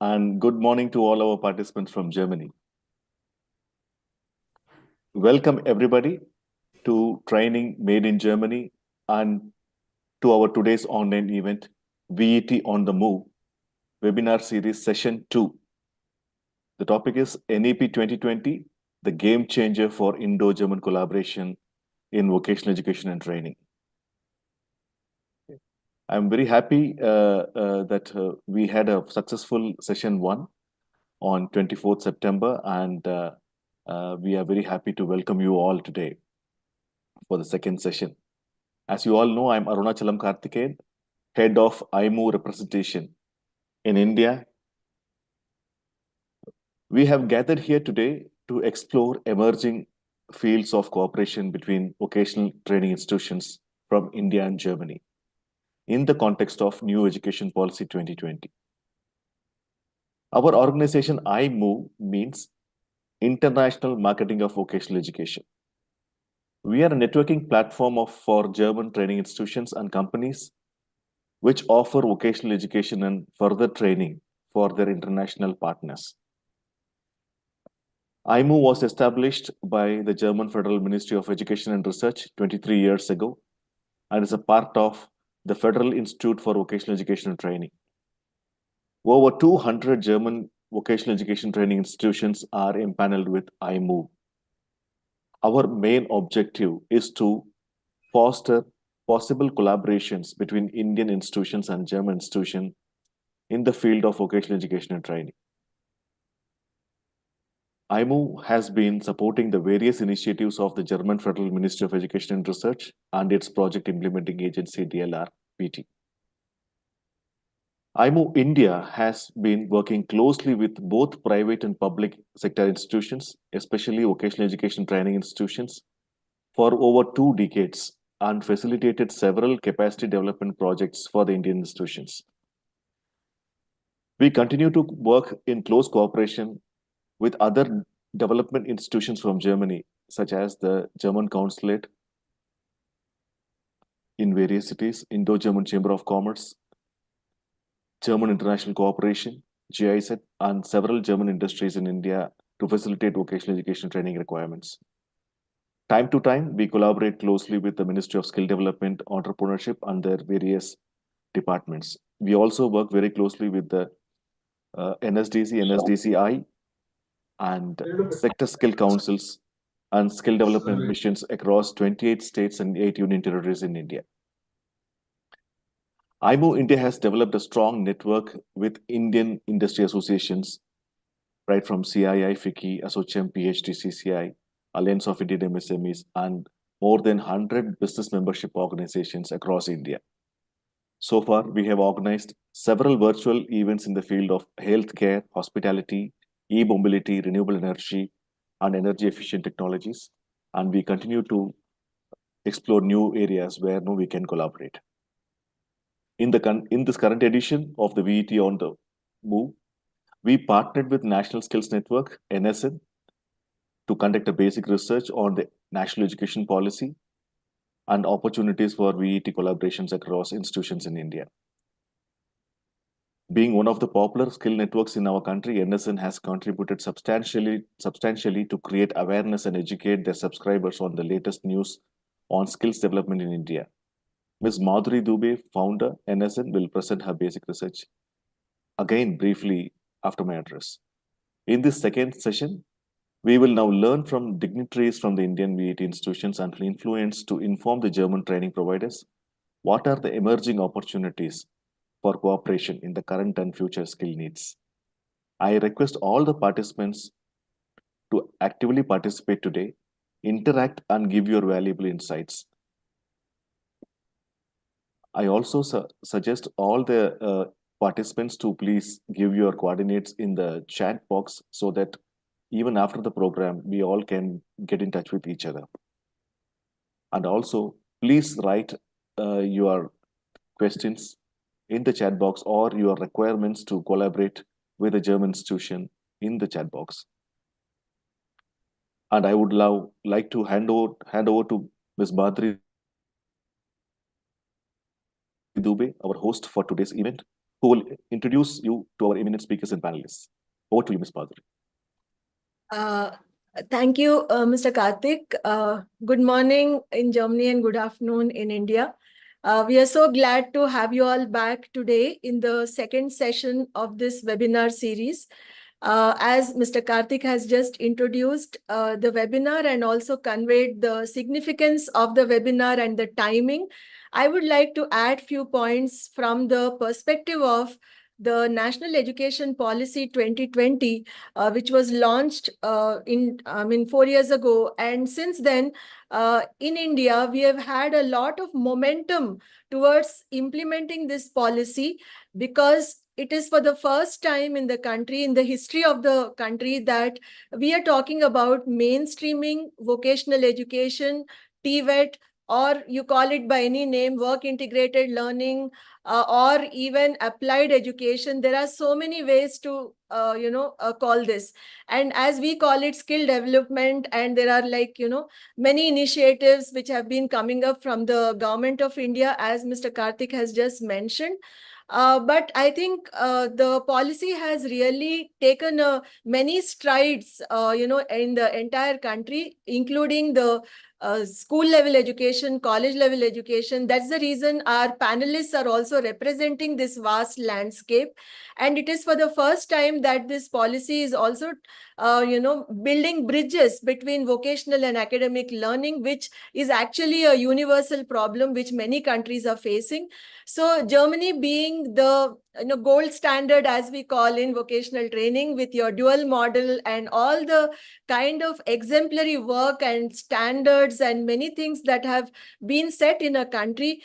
and good morning to all our participants from Germany. Welcome everybody to Training Made in Germany and to our today's online event, VET on the Move, webinar series session 2. The topic is NEP 2020, the game changer for Indo-German collaboration in vocational education and training. I'm very happy that we had a successful session 1 on 24th September, and we are very happy to welcome you all today for the second session. As you all know, I'm Arunachalam Karthikeyan, head of iMOVE representation in India. We have gathered here today to explore emerging fields of cooperation between vocational training institutions from India and Germany in the context of New Education Policy 2020. Our organization iMOVE means International Marketing of Vocational Education. We are a networking platform for German training institutions and companies which offer vocational education and further training for their international partners. iMOVE was established by the German Federal Ministry of Education and Research 23 years ago and is a part of the Federal Institute for Vocational Education and Training. Over 200 German vocational education training institutions are empaneled with iMOVE. Our main objective is to foster possible collaborations between Indian institutions and German institutions in the field of vocational education and training. iMOVE has been supporting the various initiatives of the German Federal Ministry of Education and Research and its project implementing agency DLR-PT. iMOVE India has been working closely with both private and public sector institutions, especially vocational education training institutions, for over 2 decades and facilitated several capacity development projects for the Indian institutions. We continue to work in close cooperation with other development institutions from Germany, such as the German Consulate in various cities, Indo-German Chamber of Commerce, German International Cooperation, GIZ, and several German industries in India to facilitate vocational education training requirements. Time to time, we collaborate closely with the Ministry of Skill Development, Entrepreneurship, and their various departments. We also work very closely with the NSDC, NSDCI, and sector skill councils and skill development missions across 28 states and 8 union territories in India. iMOVE India has developed a strong network with Indian industry associations, right from CII, FICCI, ASSOCHAM, PhD, CCI, Alliance of Indian MSMEs, and more than 100 business membership organizations across India. So far, we have organized several virtual events in the field of healthcare, hospitality, e-mobility, renewable energy, and energy efficient technologies. And we continue to explore new areas where we can collaborate. In this current edition of the VET on the Move, we partnered with National Skills Network, NSN, to conduct a basic research on the national education policy and opportunities for VET collaborations across institutions in India. Being one of the popular skill networks in our country, NSN has contributed substantially to create awareness and educate their subscribers on the latest news on skills development in India. Ms. Madhuri Dubey, founder, NSN, will present her basic research again briefly after my address. In this second session, we will now learn from dignitaries from the Indian VET institutions and influence to inform the German training providers what are the emerging opportunities for cooperation in the current and future skill needs. I request all the participants to actively participate today, interact and give your valuable insights. I also suggest all the participants to please give your coordinates in the chat box so that even after the program, we all can get in touch with each other. And also, please write your questions in the chat box or your requirements to collaborate with a German institution in the chat box. And I would like to hand over to Ms. Madhuri Dubey, our host for today's event. who will introduce you to our eminent speakers and panelists. Over to you, Ms. Padri. Thank you, Mr. Karthik. Good morning in Germany and good afternoon in India. We are so glad to have you all back today in the second session of this webinar series. As Mr. Karthik has just introduced the webinar and also conveyed the significance of the webinar and the timing, I would like to add few points from the perspective of the National Education Policy 2020, which was launched 4 years ago. And since then, in India, we have had a lot of momentum towards implementing this policy, because it is for the first time in the country, in the history of the country, that we are talking about mainstreaming vocational education, TVET, or you call it by any name, work integrated learning, or even applied education. There are so many ways to call this, and as we call it, skill development. And there are many initiatives which have been coming up from the government of India, as Mr. Karthik has just mentioned. But I think the policy has really taken many strides, in the entire country, including the school level education, college level education. That's the reason our panelists are also representing this vast landscape. And it is for the first time that this policy is also, building bridges between vocational and academic learning, which is actually a universal problem which many countries are facing. So Germany being the gold standard, as we call in vocational training, with your dual model and all the kind of exemplary work and standards and many things that have been set in a country,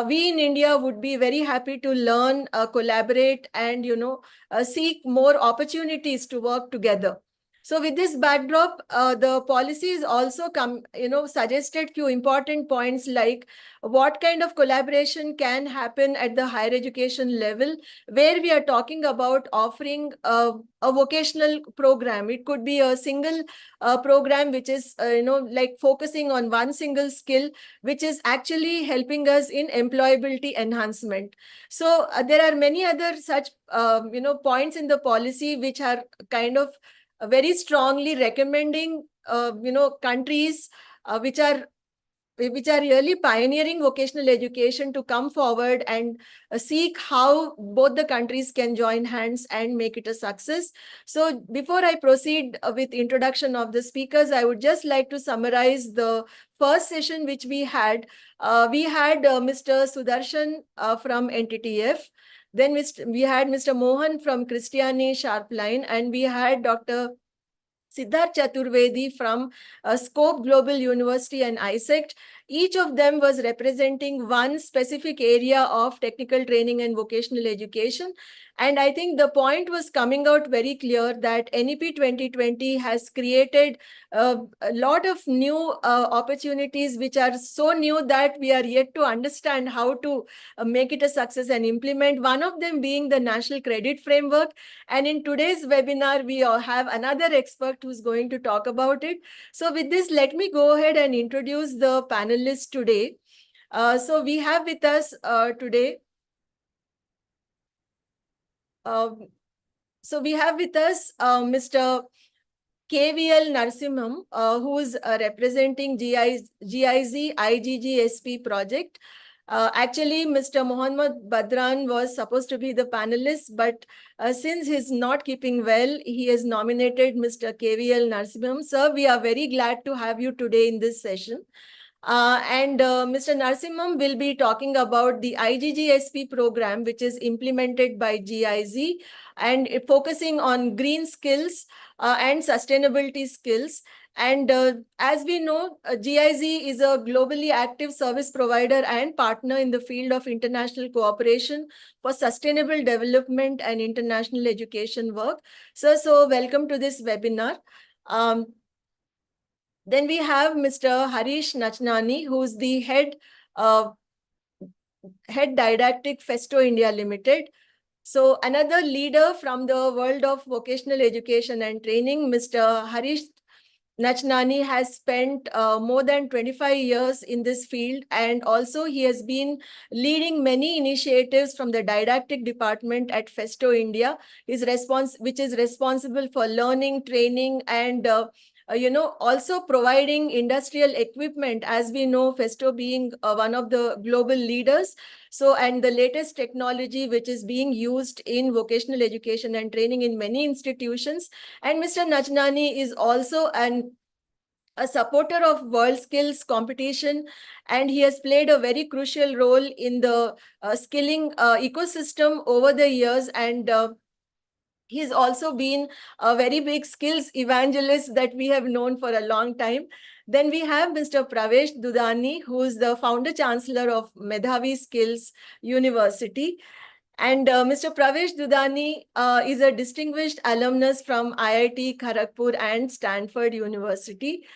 we in India would be very happy to learn, collaborate, and seek more opportunities to work together. So with this backdrop, the policies also suggested few important points, like what kind of collaboration can happen at the higher education level, where we are talking about offering a vocational program. It could be a single program which is, focusing on one single skill, which is actually helping us in employability enhancement. So there are many other such, points in the policy which are kind of very strongly recommending, countries which are really pioneering vocational education to come forward and seek how both the countries can join hands and make it a success. So before I proceed with introduction of the speakers, I would just like to summarize the first session which we had. We had Mr. Sudarshan from NTTF. Then we had Mr. Mohan from Christiani Sharpline, and we had Dr. Siddharth Chaturvedi from Scope Global University and ISECT. Each of them was representing one specific area of technical training and vocational education. And I think the point was coming out very clear that NEP 2020 has created a lot of new opportunities, which are so new that we are yet to understand how to make it a success and implement. One of them being the National Credit Framework. And in today's webinar, we have another expert who's going to talk about it. So with this, let me go ahead and introduce the panelists today. So we have with us today, Mr. KVL Narsimham, who is representing GIZ IGGSP project. Actually, Mr. Mohammad Badran was supposed to be the panelist, but since he's not keeping well, he has nominated Mr. KVL Narsimham. Sir, we are very glad to have you today in this session. Mr. Narsimham will be talking about the IGGSP program, which is implemented by GIZ, and focusing on green skills and sustainability skills. And as we know, GIZ is a globally active service provider and partner in the field of international cooperation for sustainable development and international education work. So welcome to this webinar. Then we have Mr. Harish Nachnani, who's the head didactic Festo India Limited. So another leader from the world of vocational education and training, Mr. Harish Nachnani has spent more than 25 years in this field, and also he has been leading many initiatives from the didactic department at Festo India, which is responsible for learning, training, and also providing industrial equipment, as we know, Festo being one of the global leaders. So, and the latest technology which is being used in vocational education and training in many institutions. And Mr. Nachnani is also a supporter of World Skills competition, and he has played a very crucial role in the skilling ecosystem over the years. And he's also been a very big skills evangelist that we have known for a long time. Then we have Mr. Pravesh Dudani, who is the founder chancellor of Medhavi Skills University. And Mr. Pravesh Dudani is a distinguished alumnus from IIT Kharagpur and Stanford University.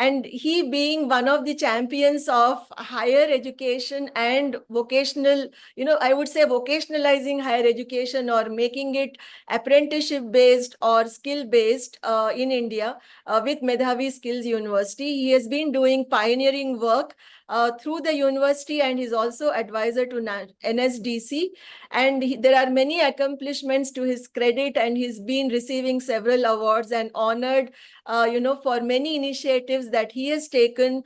And he, being one of the champions of higher education and vocational, I would say vocationalizing higher education or making it apprenticeship based or skill based in India with Medhavi Skills University. He has been doing pioneering work through the university, and he's also advisor to NSDC. And there are many accomplishments to his credit, and he's been receiving several awards and honored for many initiatives that he has taken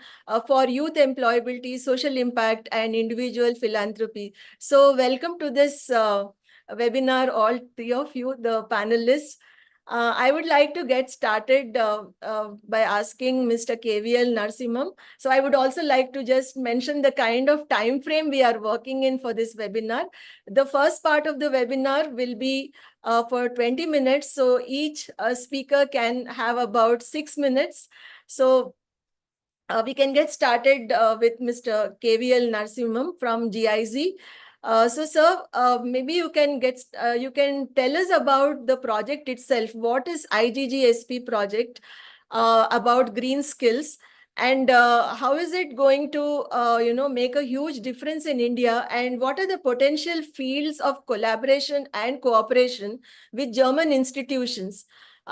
for youth employability, social impact, and individual philanthropy. So welcome to this webinar, all three of you, the panelists. I would like to get started by asking Mr. KVL Narasimham. So I would also like to just mention the kind of time frame we are working in for this webinar. The first part of the webinar will be for 20 minutes. So each speaker can have about 6 minutes. So we can get started with Mr. KVL Narasimham from GIZ. So, sir, maybe you can tell us about the project itself. What is IGGSP project about green skills, and how is it going to make a huge difference in India? And what are the potential fields of collaboration and cooperation with German institutions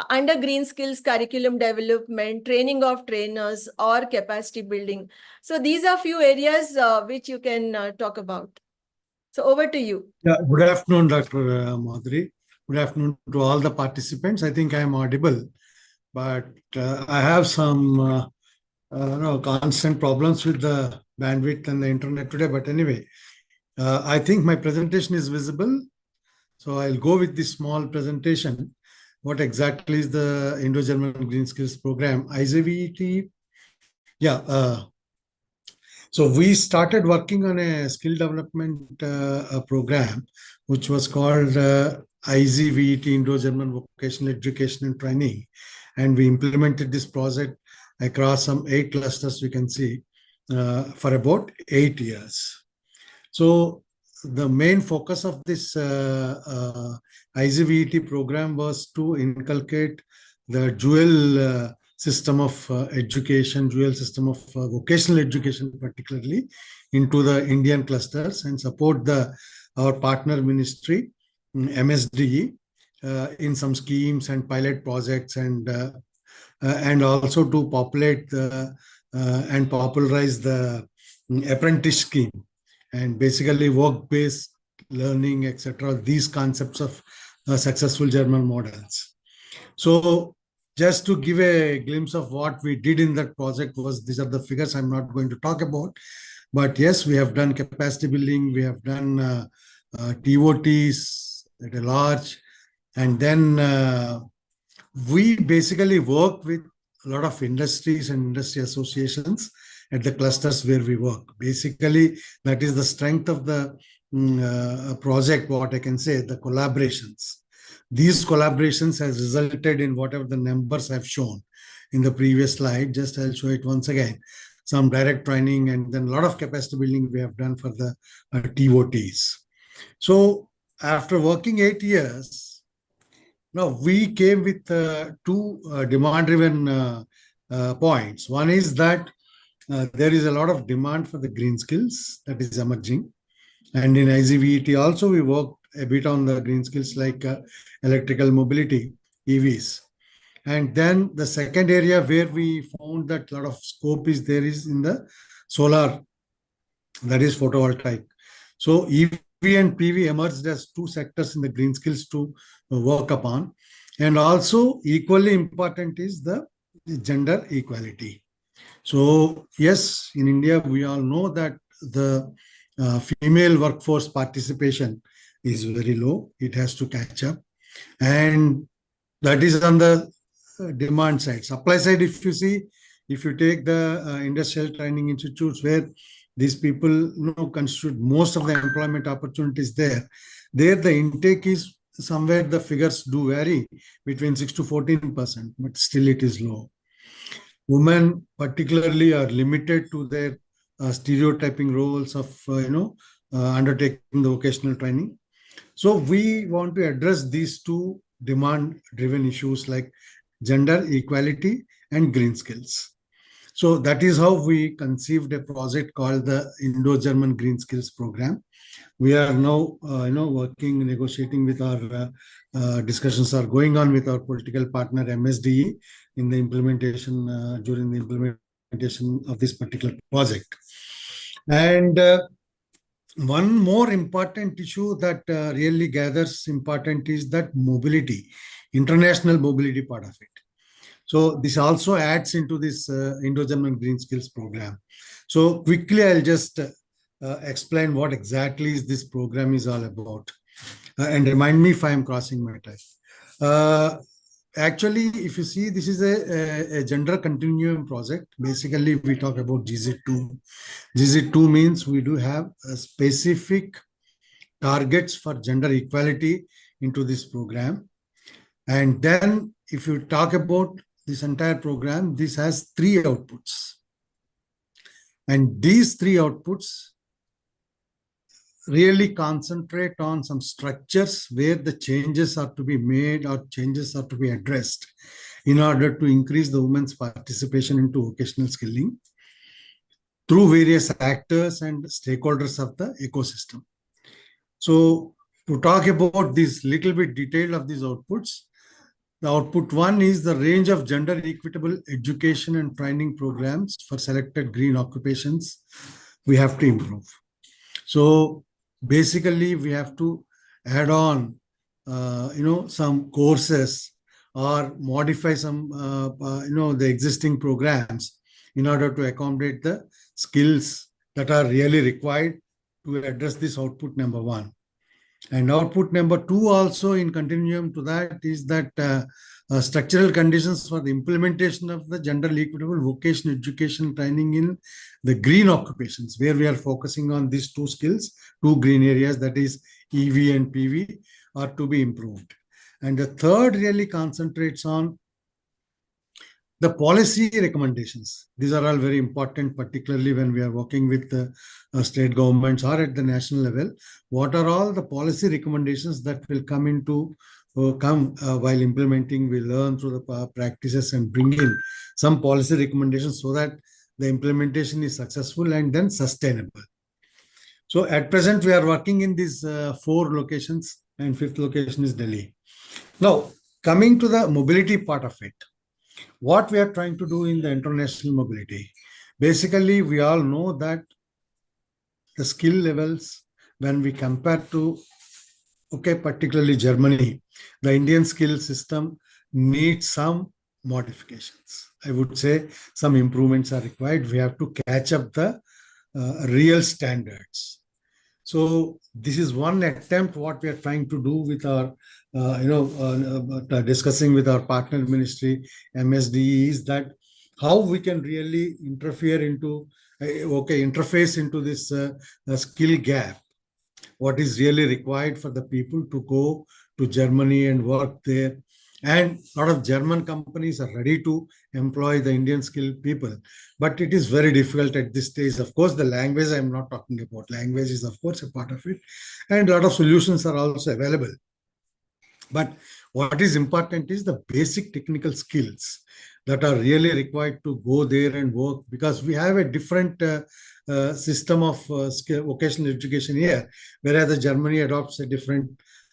under green skills curriculum development, training of trainers, or capacity building? So these are few areas which you can talk about. So over to you. Yeah, good afternoon, Dr. Madhuri. Good afternoon to all the participants. I think I am audible, but I have some constant problems with the bandwidth and the internet today. But anyway, I think my presentation is visible. So I'll go with this small presentation. What exactly is the Indo-German Green Skills Program? IGVET. Yeah. So we started working on a skill development program, which was called IGVET, Indo-German Vocational Education and Training. And we implemented this project across some 8 clusters, we can see, for about 8 years. So the main focus of this IGVET program was to inculcate the dual system of education, dual system of vocational education, particularly into the Indian clusters, and support our partner ministry, MSDE, in some schemes and pilot projects, and also to populate and popularize the apprentice scheme, and basically work-based learning, etc. These concepts of successful German models. So just to give a glimpse of what we did in that project these are the figures I'm not going to talk about. But yes, we have done capacity building, we have done TOTs at a large, and then we basically work with a lot of industries and industry associations at the clusters where we work. Basically, that is the strength of the project, what I can say, the collaborations. These collaborations has resulted in whatever the numbers I've shown in the previous slide. Just I'll show it once again. Some direct training, and then a lot of capacity building we have done for the TOTs. So after working 8 years, now we came with 2 demand-driven points. One is that there is a lot of demand for the green skills that is emerging. And in IGVET also, we worked a bit on the green skills like electrical mobility, EVs. And then the second area where we found that a lot of scope is there is in the solar, that is photovoltaic. So EV and PV emerged as two sectors in the green skills to work upon. And also equally important is the gender equality. So yes, in India, we all know that the female workforce participation is very low. It has to catch up. And that is on the demand side. Supply side, if you see, if you take the industrial training institutes where these people constitute most of the employment opportunities there the intake is somewhere, the figures do vary between 6 to 14%, but still it is low. Women particularly are limited to their stereotyping roles of undertaking the vocational training. So we want to address these two demand-driven issues like gender equality and green skills. So that is how we conceived a project called the Indo-German Green Skills Program. We are now, working, negotiating with our discussions are going on with our political partner MSDE in the implementation, during the implementation of this particular project. And one more important issue that really gathers important is that mobility, international mobility part of it. So this also adds into this Indo-German Green Skills Program. So quickly, I'll just explain what exactly is this program is all about. And remind me if I'm crossing my time. Actually, if you see, this is a gender continuum project. Basically, we talk about GZ2. GZ2 means we do have specific targets for gender equality into this program. And then if you talk about this entire program, this has 3 outputs. And these 3 outputs really concentrate on some structures where the changes are to be made or changes are to be addressed in order to increase the women's participation into vocational skilling through various actors and stakeholders of the ecosystem. So to talk about this little bit detail of these outputs, the output 1 is the range of gender equitable education and training programs for selected green occupations we have to improve. So basically, we have to add on, some courses or modify some, the existing programs in order to accommodate the skills that are really required to address this output number 1. And output number 2 also in continuum to that is that structural conditions for the implementation of the gender equitable vocational education training in the green occupations, where we are focusing on these 2 skills, 2 green areas, that is EV and PV, are to be improved. And the third really concentrates on the policy recommendations. These are all very important, particularly when we are working with the state governments or at the national level. What are all the policy recommendations that will come into while implementing? We learn through the practices and bring in some policy recommendations so that the implementation is successful and then sustainable. So at present, we are working in these 4 locations, and 5th location is Delhi. Now, coming to the mobility part of it, what we are trying to do in the international mobility, basically, we all know that the skill levels, when we compare to, particularly Germany, the Indian skill system needs some modifications. I would say some improvements are required. We have to catch up the real standards. So this is one attempt what we are trying to do with our, discussing with our partner ministry, MSDE, is that how we can really interface into this skill gap. What is really required for the people to go to Germany and work there. And a lot of German companies are ready to employ the Indian skilled people. But it is very difficult at this stage. Of course, the language I'm not talking about. Language is, of course, a part of it. And a lot of solutions are also available. But what is important is the basic technical skills that are really required to go there and work, because we have a different system of vocational education here, whereas Germany adopts a different,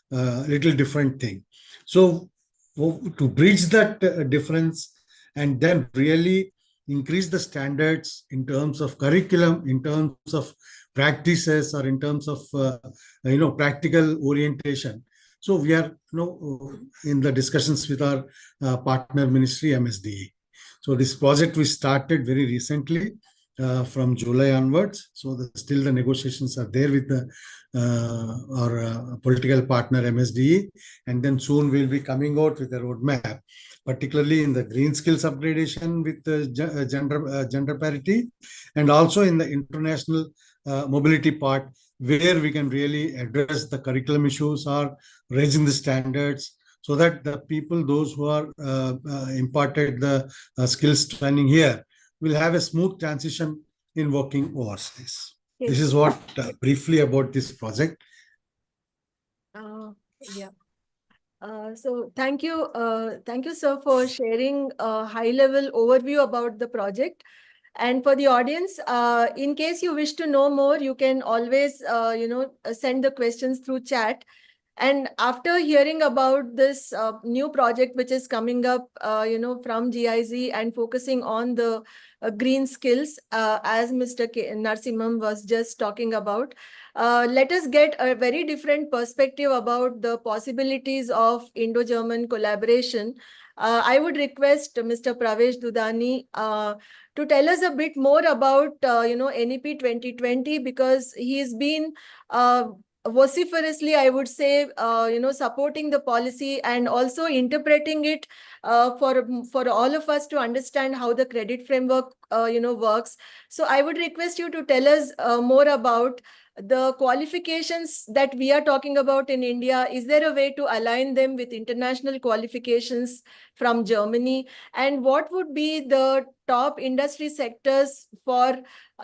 little different thing. So to bridge that difference and then really increase the standards in terms of curriculum, in terms of practices, or in terms of practical orientation. So we are in the discussions with our partner ministry, MSDE. So this project we started very recently from July onwards. So still the negotiations are there with our political partner MSDE, and then soon we'll be coming out with a roadmap, particularly in the green skills upgradation with gender parity, and also in the international mobility part, where we can really address the curriculum issues or raising the standards, so that the people, those who are imparted the skills training here, will have a smooth transition in working overseas. Yes. This is what briefly about this project. Yeah. So thank you, sir, for sharing a high-level overview about the project. And for the audience, in case you wish to know more, you can always, send the questions through chat. And after hearing about this new project, which is coming up, from GIZ and focusing on the green skills, as Mr. Narsimham was just talking about, let us get a very different perspective about the possibilities of Indo-German collaboration. I would request Mr. Pravesh Dudani to tell us a bit more about, NEP 2020, because he's been vociferously, I would say, supporting the policy and also interpreting it for all of us to understand how the credit framework, works. So I would request you to tell us more about the qualifications that we are talking about in India. Is there a way to align them with international qualifications from Germany? And what would be the top industry sectors for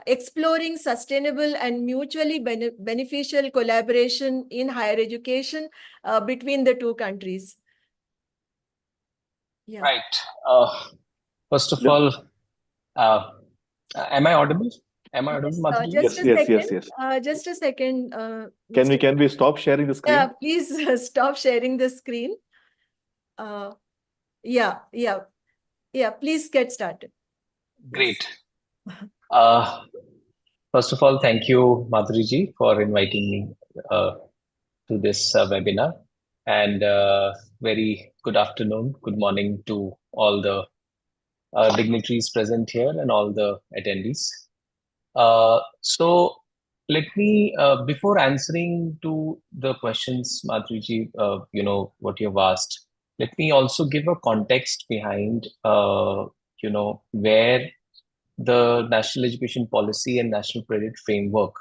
exploring sustainable and mutually beneficial collaboration in higher education between the two countries? Yeah. Right. First of all, am I audible? Am I audible, Madhuri? Just a second. Just a second. Can we stop sharing the screen? Yeah, please stop sharing the screen. Yeah. Please get started. Great. First of all, thank you, Madhuri ji, for inviting me to this webinar. And very good afternoon, good morning to all the dignitaries present here and all the attendees. So let me, before answering to the questions, Madhuri ji, what you've asked, let me also give a context behind, where the national education policy and national credit framework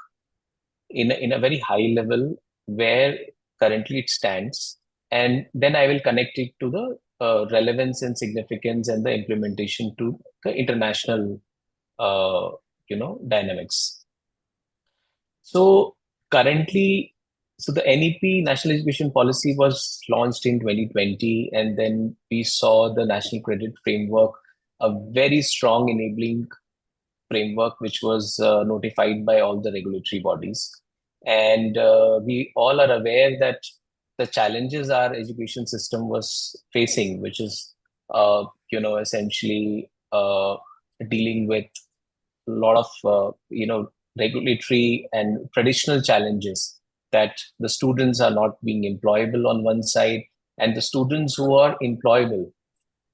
in a very high level, where currently it stands. And then I will connect it to the relevance and significance and the implementation to the international dynamics. So currently, the NEP, National Education Policy, was launched in 2020, and then we saw the National Credit Framework, a very strong enabling framework, which was notified by all the regulatory bodies. And we all are aware that the challenges our education system was facing, which is, essentially dealing with a lot of, regulatory and traditional challenges, that the students are not being employable on one side, and the students who are employable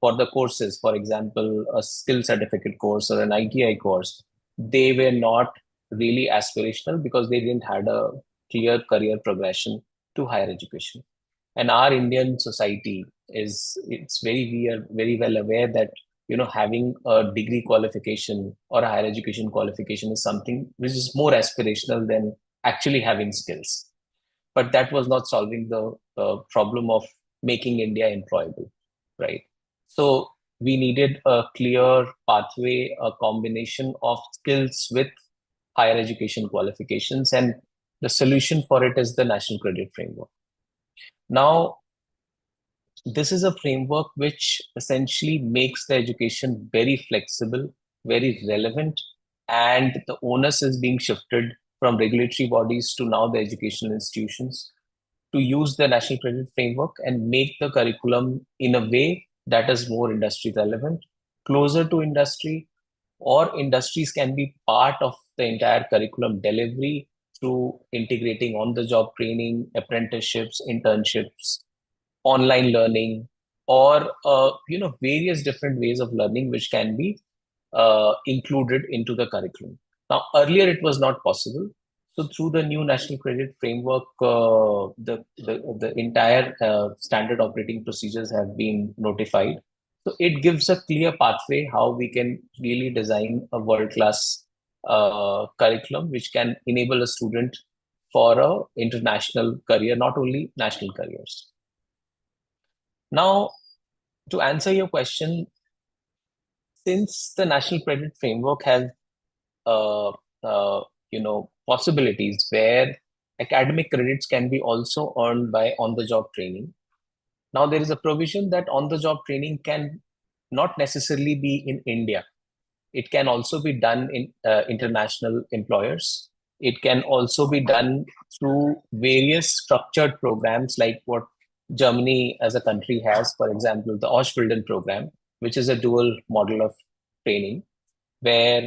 for the courses, for example, a skill certificate course or an ITI course, they were not really aspirational because they didn't have a clear career progression to higher education. And our Indian society we are very well aware that, having a degree qualification or a higher education qualification is something which is more aspirational than actually having skills. But that was not solving the problem of making India employable, right? So we needed a clear pathway, a combination of skills with higher education qualifications, and the solution for it is the National Credit Framework. Now, this is a framework which essentially makes the education very flexible, very relevant, and the onus is being shifted from regulatory bodies to now the educational institutions to use the national credit framework and make the curriculum in a way that is more industry relevant, closer to industry, or industries can be part of the entire curriculum delivery through integrating on-the-job training, apprenticeships, internships, online learning, or various different ways of learning which can be included into the curriculum. Now, earlier it was not possible. So through the new national credit framework, the entire standard operating procedures have been notified. So it gives a clear pathway how we can really design a world-class curriculum which can enable a student for a international career, not only national careers. Now, to answer your question, since the national credit framework has possibilities where academic credits can be also earned by on-the-job training. Now there is a provision that on-the-job training can not necessarily be in India. It can also be done in international employers. It can also be done through various structured programs like what Germany as a country has, for example, the Ausbildung program, which is a dual model of training, where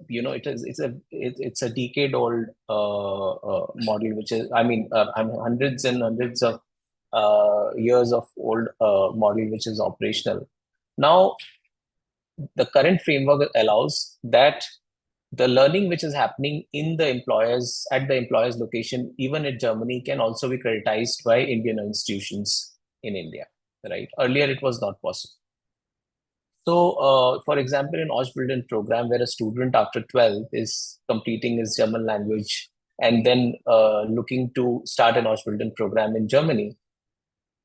it's a decade old model, which is hundreds and hundreds of years of old model which is operational. Now, the current framework allows that the learning which is happening in the employers at the employer's location, even in Germany, can also be creditized by Indian institutions in India. Right? Earlier, it was not possible. So, for example, in Ausbildung program, where a student after 12 is completing his German language and then looking to start an Ausbildung program in Germany,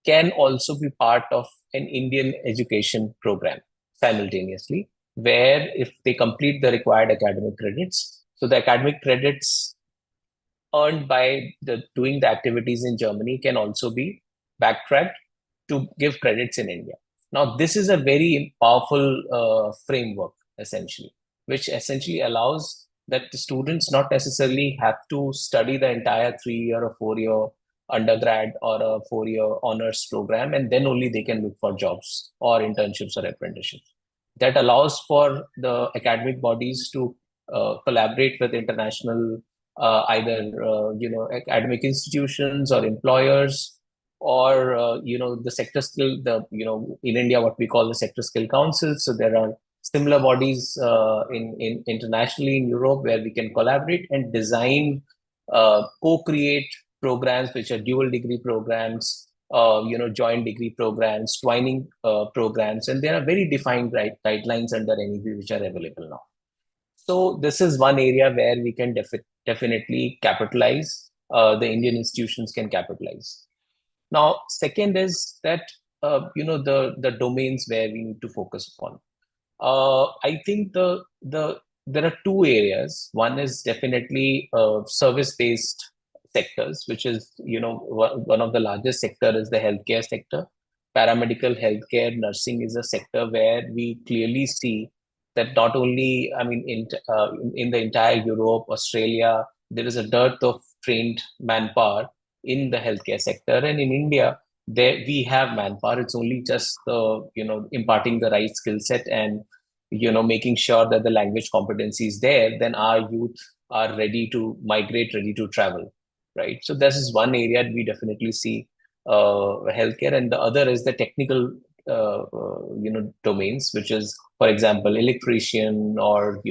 can also be part of an Indian education program simultaneously, where if they complete the required academic credits, so the academic credits earned by doing the activities in Germany can also be backtracked to give credits in India. Now, this is a very powerful framework, essentially, which essentially allows that the students not necessarily have to study the entire 3-year or 4-year undergrad or a 4-year honors program, and then only they can look for jobs or internships or apprenticeships. That allows for the academic bodies to collaborate with international either academic institutions or employers, or the sector skill, in India what we call the sector skill councils. So there are similar bodies in internationally in Europe where we can collaborate and design co-create programs which are dual degree programs, joint degree programs, twining programs, and there are very defined guidelines under NEP which are available now. So this is one area where we can definitely capitalize. The Indian institutions can capitalize. Now, second is that the domains where we need to focus upon. I think there are two areas. One is definitely service-based sectors, which is one of the largest sector is the healthcare sector. Paramedical healthcare, nursing is a sector where we clearly see that not only, in the entire Europe, Australia, there is a dearth of trained manpower in the healthcare sector, and in India, there we have manpower. It's only just imparting the right skill set and making sure that the language competency is there. Then our youth are ready to migrate, ready to travel, right? So this is one area we definitely see healthcare, and the other is the technical domains, which is, for example, electrician or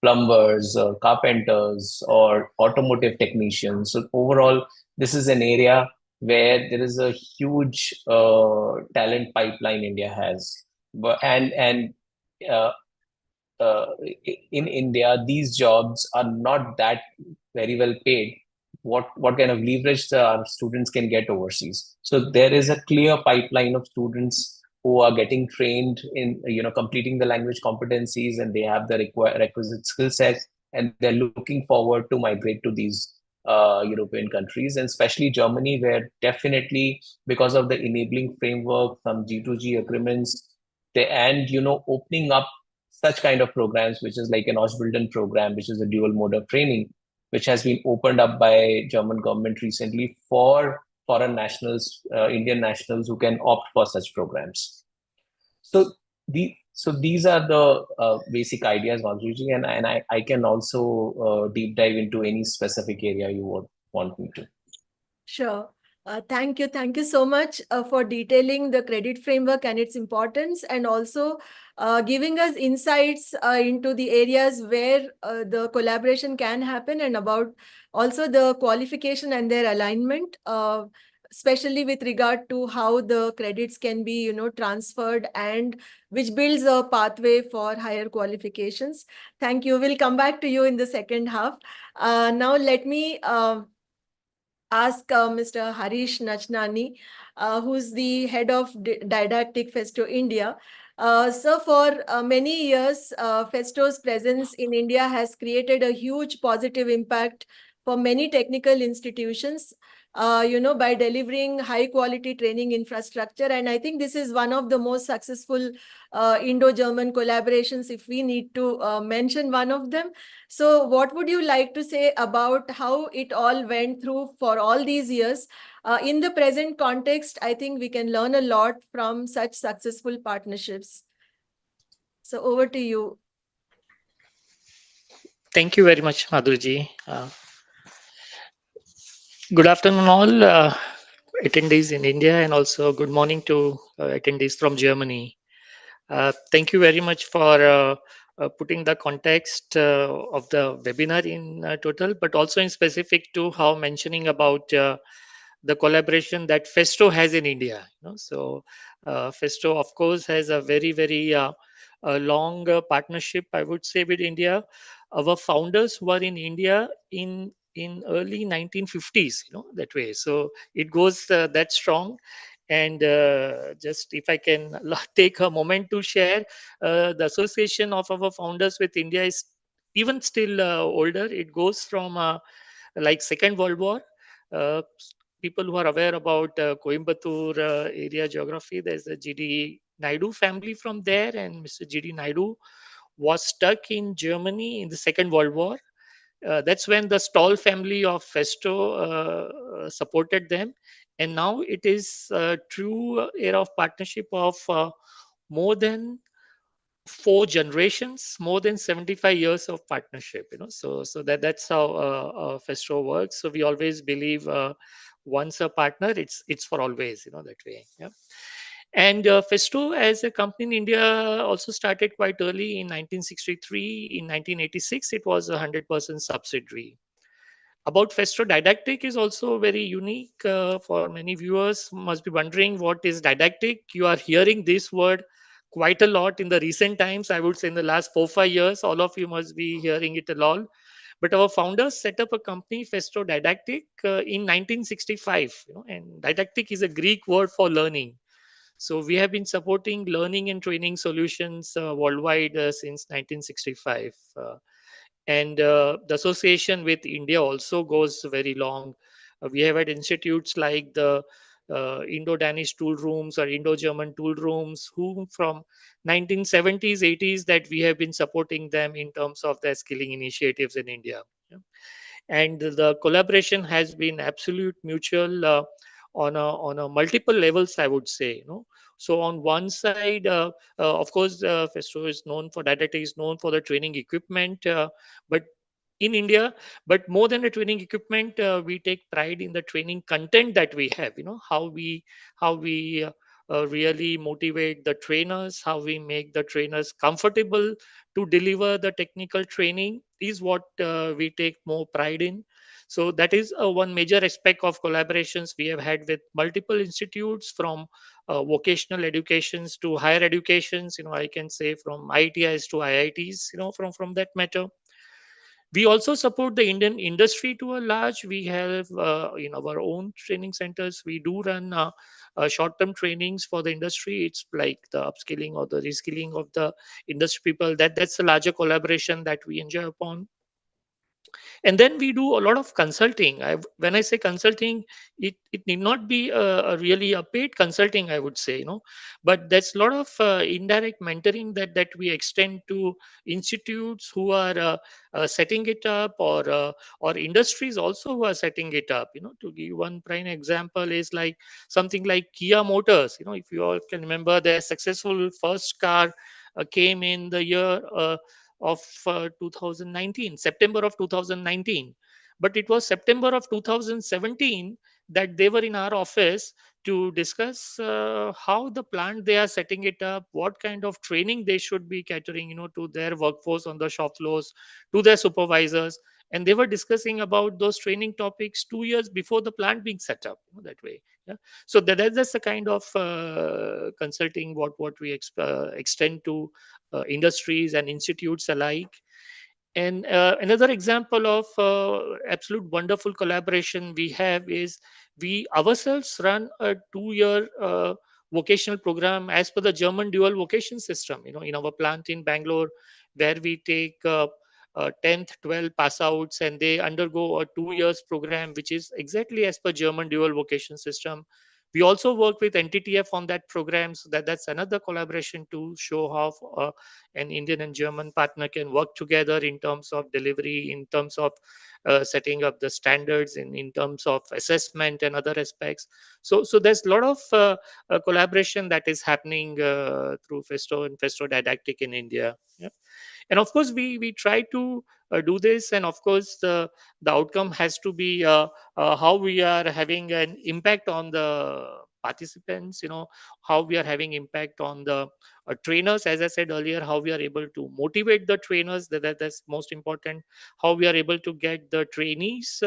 plumbers or carpenters or automotive technicians. So overall, this is an area where there is a huge talent pipeline India has, and in India, these jobs are not that very well paid. What kind of leverage our students can get overseas? So there is a clear pipeline of students who are getting trained in completing the language competencies, and they have the requisite skill sets, and they're looking forward to migrate to these European countries, and especially Germany, where definitely because of the enabling framework, some G2G agreements, and opening up such kind of programs, which is like an Ausbildung program, which is a dual mode of training, which has been opened up by German government recently for foreign nationals, Indian nationals who can opt for such programs. So these are the basic ideas, Madhuriji, and I can also deep dive into any specific area you would want me to. Sure. Thank you. Thank you so much for detailing the credit framework and its importance, and also giving us insights into the areas where the collaboration can happen, and about also the qualification and their alignment, especially with regard to how the credits can be, transferred, and which builds a pathway for higher qualifications. Thank you. We'll come back to you in the second half. Now let me ask Mr. Harish Nachnani, who's the head of Didactic Festo India. So for many years, Festo's presence in India has created a huge positive impact for many technical institutions, by delivering high quality training infrastructure. And I think this is one of the most successful Indo-German collaborations, if we need to mention one of them. So what would you like to say about how it all went through for all these years? In the present context, I think we can learn a lot from such successful partnerships. So over to you. Thank you very much, Madhurji. Good afternoon, all attendees in India, and also good morning to attendees from Germany. Thank you very much for putting the context of the webinar in total, but also in specific to how mentioning about the collaboration that Festo has in India. So Festo, of course, has a very long partnership, I would say, with India. Our founders were in India in early 1950s, that way. So it goes that strong. And just if I can take a moment to share, the association of our founders with India is even still older. It goes from like Second World War. Uh, People who are aware about Coimbatore area geography, there's the GD Naidu family from there, and Mr. GD Naidu was stuck in Germany in the Second World War. That's when the Stoll family of Festo supported them, and now it is a true era of partnership of more than 4 generations, more than 75 years of partnership. So that's how Festo works. So we always believe once a partner, it's for always. That way. Yeah. And Festo as a company in India also started quite early in 1963. In 1986, it was a 100% subsidiary. About Festo, didactic is also very unique. For many viewers must be wondering what is didactic. You are hearing this word quite a lot in the recent times. I would say in the last 4-5 years, all of you must be hearing it a lot. But our founders set up a company, Festo Didactic, in 1965. And didactic is a Greek word for learning. So we have been supporting learning and training solutions worldwide since 1965. And the association with India also goes very long. We have had institutes like the Indo-Danish tool rooms or Indo-German tool rooms, who from 1970s, 80s, that we have been supporting them in terms of their skilling initiatives in India. Yeah. And the collaboration has been absolute mutual on a multiple levels, I would say. So on one side, of course, Festo is known for didactic, is known for the training equipment, but in India, but more than the training equipment, we take pride in the training content that we have. How we really motivate the trainers, how we make the trainers comfortable to deliver the technical training is what we take more pride in. So that is one major aspect of collaborations we have had with multiple institutes, from vocational educations to higher educations. I can say from ITIs to IITs. From that matter, we also support the Indian industry to a large. We have in our own training centers, we do run short-term trainings for the industry. It's like the upskilling or the reskilling of the industry people. That's a larger collaboration that we enjoy upon. And then we do a lot of consulting. When I say consulting, it need not be a really a paid consulting, I would say, but there's a lot of indirect mentoring that we extend to institutes who are setting it up, or industries also who are setting it up. To give one prime example is like something like Kia Motors. If you all can remember, their successful first car came in the year of 2019, September of 2019. But it was September of 2017 that they were in our office to discuss how the plant they are setting it up, what kind of training they should be catering, to their workforce on the shop floors, to their supervisors. And they were discussing about those training topics 2 years before the plant being set up, that way. Yeah. So that's the kind of consulting what we extend to industries and institutes alike. And another example of absolute wonderful collaboration we have is we ourselves run a 2-year vocational program as per the German dual vocation system, in our plant in Bangalore, where we take 10th, 12th pass outs, and they undergo a 2 years program, which is exactly as per German dual vocation system. We also work with NTTF on that program, so that's another collaboration to show how an Indian and German partner can work together in terms of delivery, in terms of setting up the standards, in terms of assessment and other aspects. So there's a lot of collaboration that is happening through Festo and Festo Didactic in India. Yeah. And of course we try to do this, and of course the outcome has to be how we are having an impact on the participants, how we are having impact on the trainers, as I said earlier, how we are able to motivate the trainers, that's most important, how we are able to get the trainees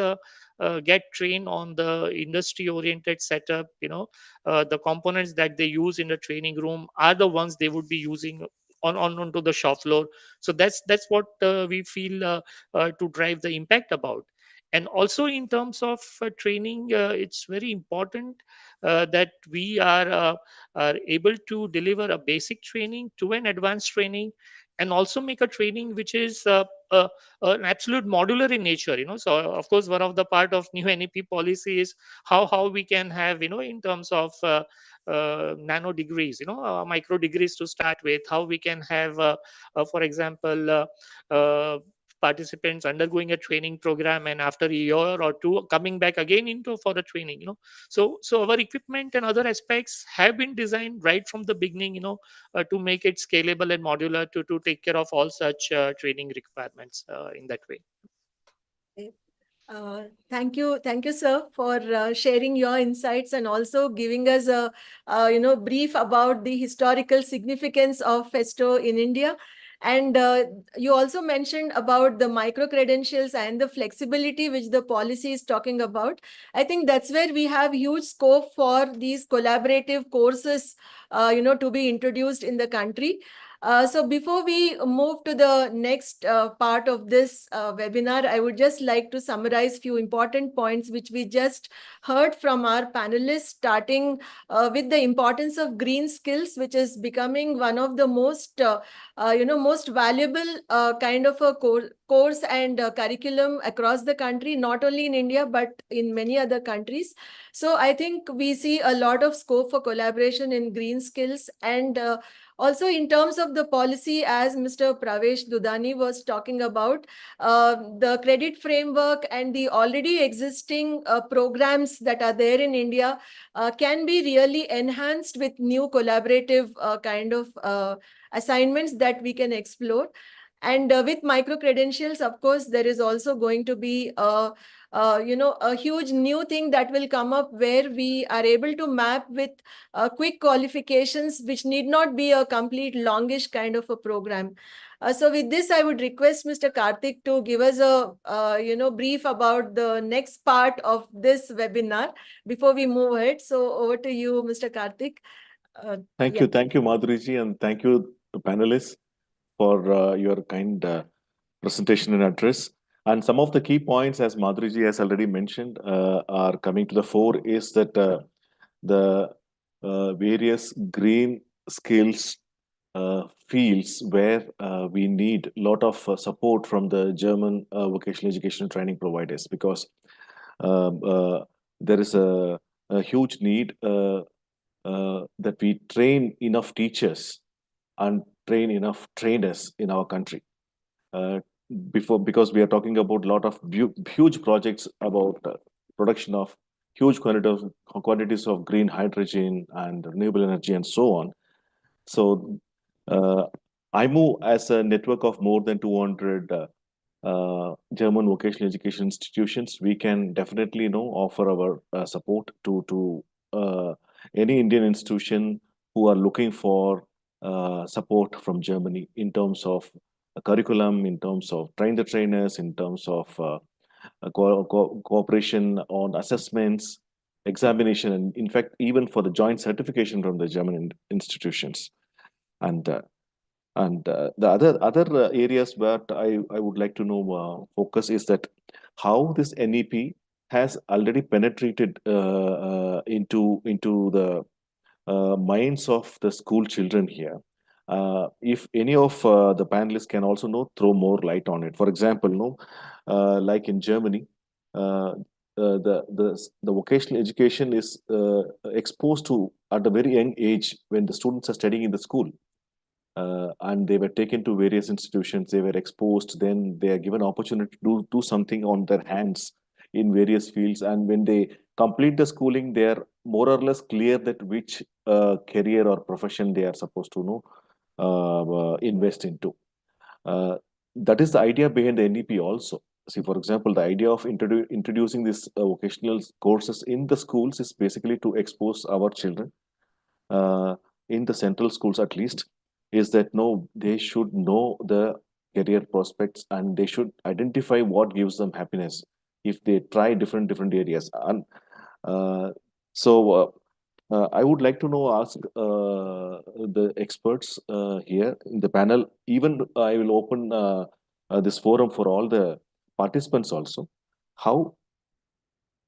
get trained on the industry oriented setup. The components that they use in the training room are the ones they would be using onto the shop floor. So that's what we feel to drive the impact about. And also in terms of training, it's very important that we are able to deliver a basic training to an advanced training, and also make a training which is an absolute modular in nature. So of course one of the part of new NEP policy is how we can have, in terms of nano degrees, micro degrees to start with, how we can have for example participants undergoing a training program, and after a year or two coming back again into for the training. So our equipment and other aspects have been designed right from the beginning, to make it scalable and modular to take care of all such training requirements in that way. Thank you, sir, for sharing your insights and also giving us a brief about the historical significance of Festo in India. And you also mentioned about the micro credentials and the flexibility which the policy is talking about. I think that's where we have huge scope for these collaborative courses, to be introduced in the country. So before we move to the next part of this webinar, I would just like to summarize few important points which we just heard from our panelists, starting with the importance of green skills, which is becoming one of the most, most valuable kind of a course and curriculum across the country, not only in India, but in many other countries. So I think we see a lot of scope for collaboration in green skills. And also, in terms of the policy, as Mr. Pravesh Dudani was talking about, the credit framework and the already existing programs that are there in India can be really enhanced with new collaborative kind of assignments that we can explore. And with micro credentials, of course, there is also going to be a huge new thing that will come up where we are able to map with quick qualifications, which need not be a complete longish kind of a program. So with this, I would request Mr. Karthik to give us a brief about the next part of this webinar before we move ahead. So over to you, Mr. Karthik. Thank you, Madhuriji, and thank you to panelists for your kind presentation and address. And some of the key points, as Madhuriji has already mentioned, are coming to the fore is that the various green skills fields where we need a lot of support from the German vocational education training providers, because there is a huge need that we train enough teachers and train enough trainers in our country. Because we are talking about a lot of huge projects about production of huge quantities of green hydrogen and renewable energy and so on. So iMOVE, as a network of more than 200 German vocational education institutions, we can definitely offer our support to any Indian institution who are looking for support from Germany in terms of curriculum, in terms of train the trainers, in terms of cooperation on assessments, examination, and in fact, even for the joint certification from the German institutions. And the other areas where I would like to know focus is that how this NEP has already penetrated into the minds of the school children here. If any of the panelists can also throw more light on it. For example, like in Germany, the vocational education is exposed to at a very young age when the students are studying in the school. And they were taken to various institutions, they were exposed, then they are given opportunity to do something on their hands in various fields. And when they complete the schooling, they are more or less clear that which career or profession they are supposed to invest into. That is the idea behind the NEP also. See, for example, the idea of introducing these vocational courses in the schools is basically to expose our children in the central schools at least, is that they should know the career prospects and they should identify what gives them happiness if they try different areas. And so I would like to ask the experts here in the panel. Even I will open this forum for all the participants also. How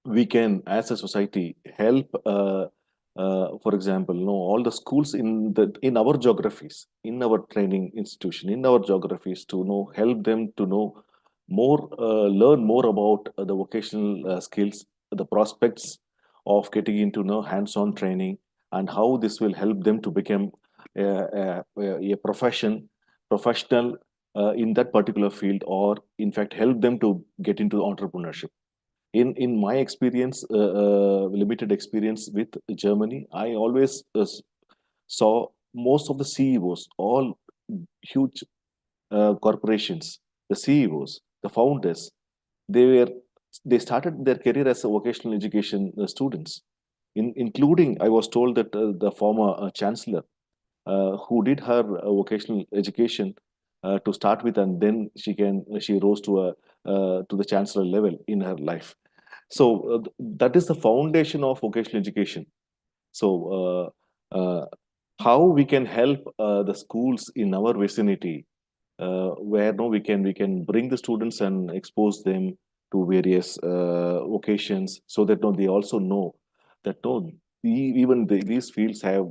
we can, as a society, help, for example, all the schools in our geographies, in our training institution, in our geographies, to help them to know more, learn more about the vocational skills, the prospects of getting into hands-on training, and how this will help them to become a professional in that particular field, or in fact help them to get into entrepreneurship. In my experience, limited experience with Germany, I always saw most of the CEOs, all huge corporations, the CEOs, the founders, they started their career as a vocational education students. Including, I was told that the former chancellor, who did her vocational education to start with, and then she rose to the chancellor level in her life. So that is the foundation of vocational education. So how we can help the schools in our vicinity, where we can bring the students and expose them to various vocations, so that they also know that even these fields have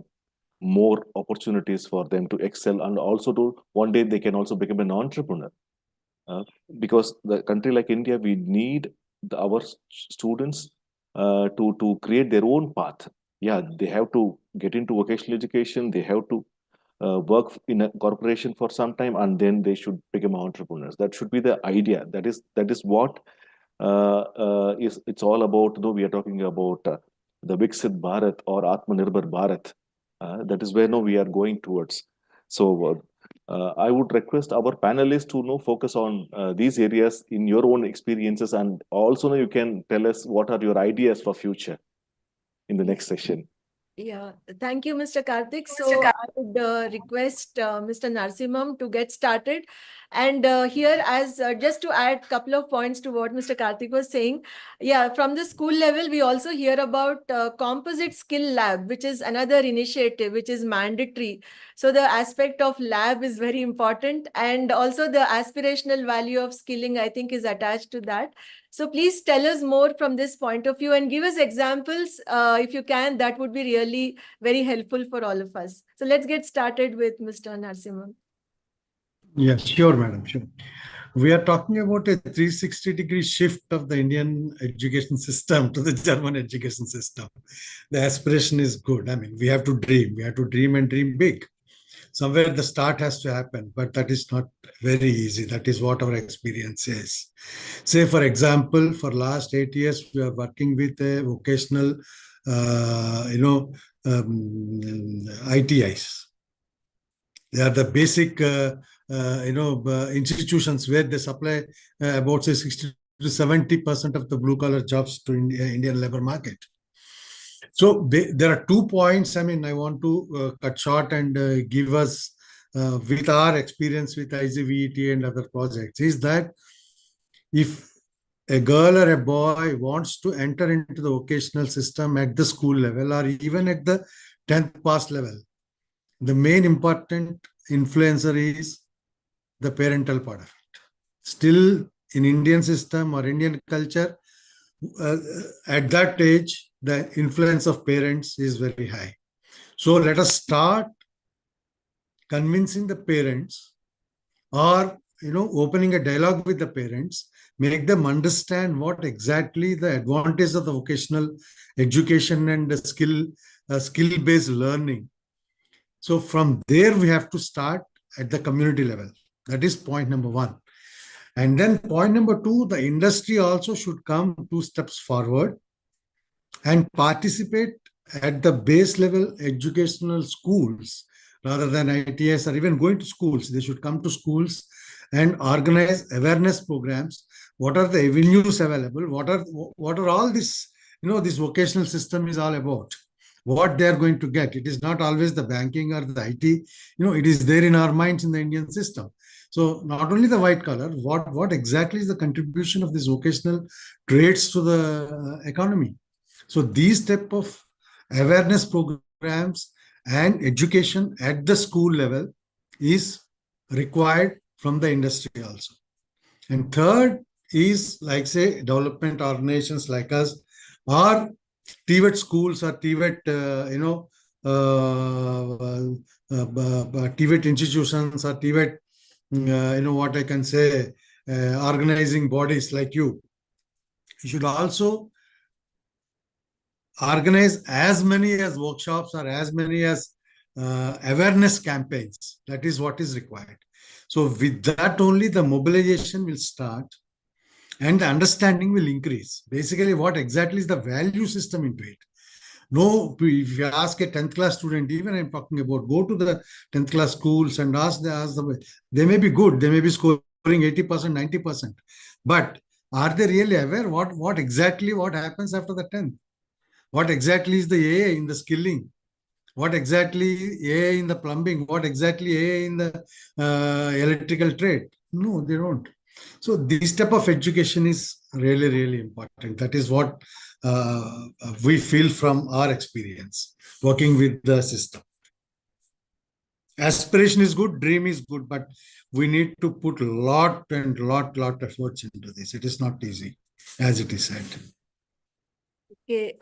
more opportunities for them to excel, and also to one day they can also become an entrepreneur. Because the country like India, we need our students to create their own path. Yeah, they have to get into vocational education. They have to work in a corporation for some time, and then they should become entrepreneurs. That should be the idea. That is what is it's all about. We are talking about the Viksit Bharat or Atmanirbhar Bharat. That is where we are going towards. So I would request our panelists to focus on these areas in your own experiences, and also you can tell us what are your ideas for future in the next session. Yeah, thank you, Mr. Karthik. So I would request Mr. Narsimham to get started. And here, as just to add a couple of points to what Mr. Karthik was saying, yeah, from the school level, we also hear about Composite Skill Lab, which is another initiative which is mandatory. So the aspect of lab is very important, and also the aspirational value of skilling, I think, is attached to that. So please tell us more from this point of view and give us examples if you can. That would be really very helpful for all of us. So let's get started with Mr. Narasimhan. Yes, sure, madam, sure. We are talking about a 360-degree shift of the Indian education system to the German education system. The aspiration is good. I mean, we have to dream. We have to dream and dream big. Somewhere the start has to happen, but that is not very easy. That is what our experience is. Say, for example, for last 8 years, we are working with a vocational, ITIs. They are the basic, institutions where they supply about say 60 to 70% of the blue collar jobs to Indian labor market. So there are 2 points. I mean, I want to cut short and give us with our experience with IGVET and other projects is that if a girl or a boy wants to enter into the vocational system at the school level or even at the 10th pass level, the main important influencer is the parental part of it. Still, in Indian system or Indian culture, at that age, the influence of parents is very high. So let us start convincing the parents or opening a dialogue with the parents, make them understand what exactly the advantage of the vocational education and the skill-based learning. So from there, we have to start at the community level. That is point number 1. And then point number 2, the industry also should come 2 steps forward and participate at the base level educational schools rather than ITS or even going to schools. They should come to schools and organize awareness programs. What are the avenues available? What are all this, this vocational system is all about? What they are going to get. It is not always the banking or the IT. It is there in our minds in the Indian system. So not only the white collar, what exactly is the contribution of these vocational trades to the economy? So these type of awareness programs and education at the school level is required from the industry also. And third is like say development organizations like us or TVET schools or TVET, TVET institutions or TVET, what I can say, organizing bodies like you. You should also organize as many as workshops or as many as awareness campaigns. That is what is required. So with that only the mobilization will start and the understanding will increase. Basically, what exactly is the value system into it? No, if you ask a 10th class student, even I'm talking about, go to the 10th class schools and ask them, they may be good, they may be scoring 80%, 90%. But are they really aware what exactly happens after the 10th? What exactly is the AA in the skilling? What exactly AA in the plumbing? What exactly AA in the electrical trade? No, they don't. So this type of education is really, really important. That is what we feel from our experience working with the system. Aspiration is good, dream is good, but we need to put lot efforts into this. It is not easy, as it is said. Okay,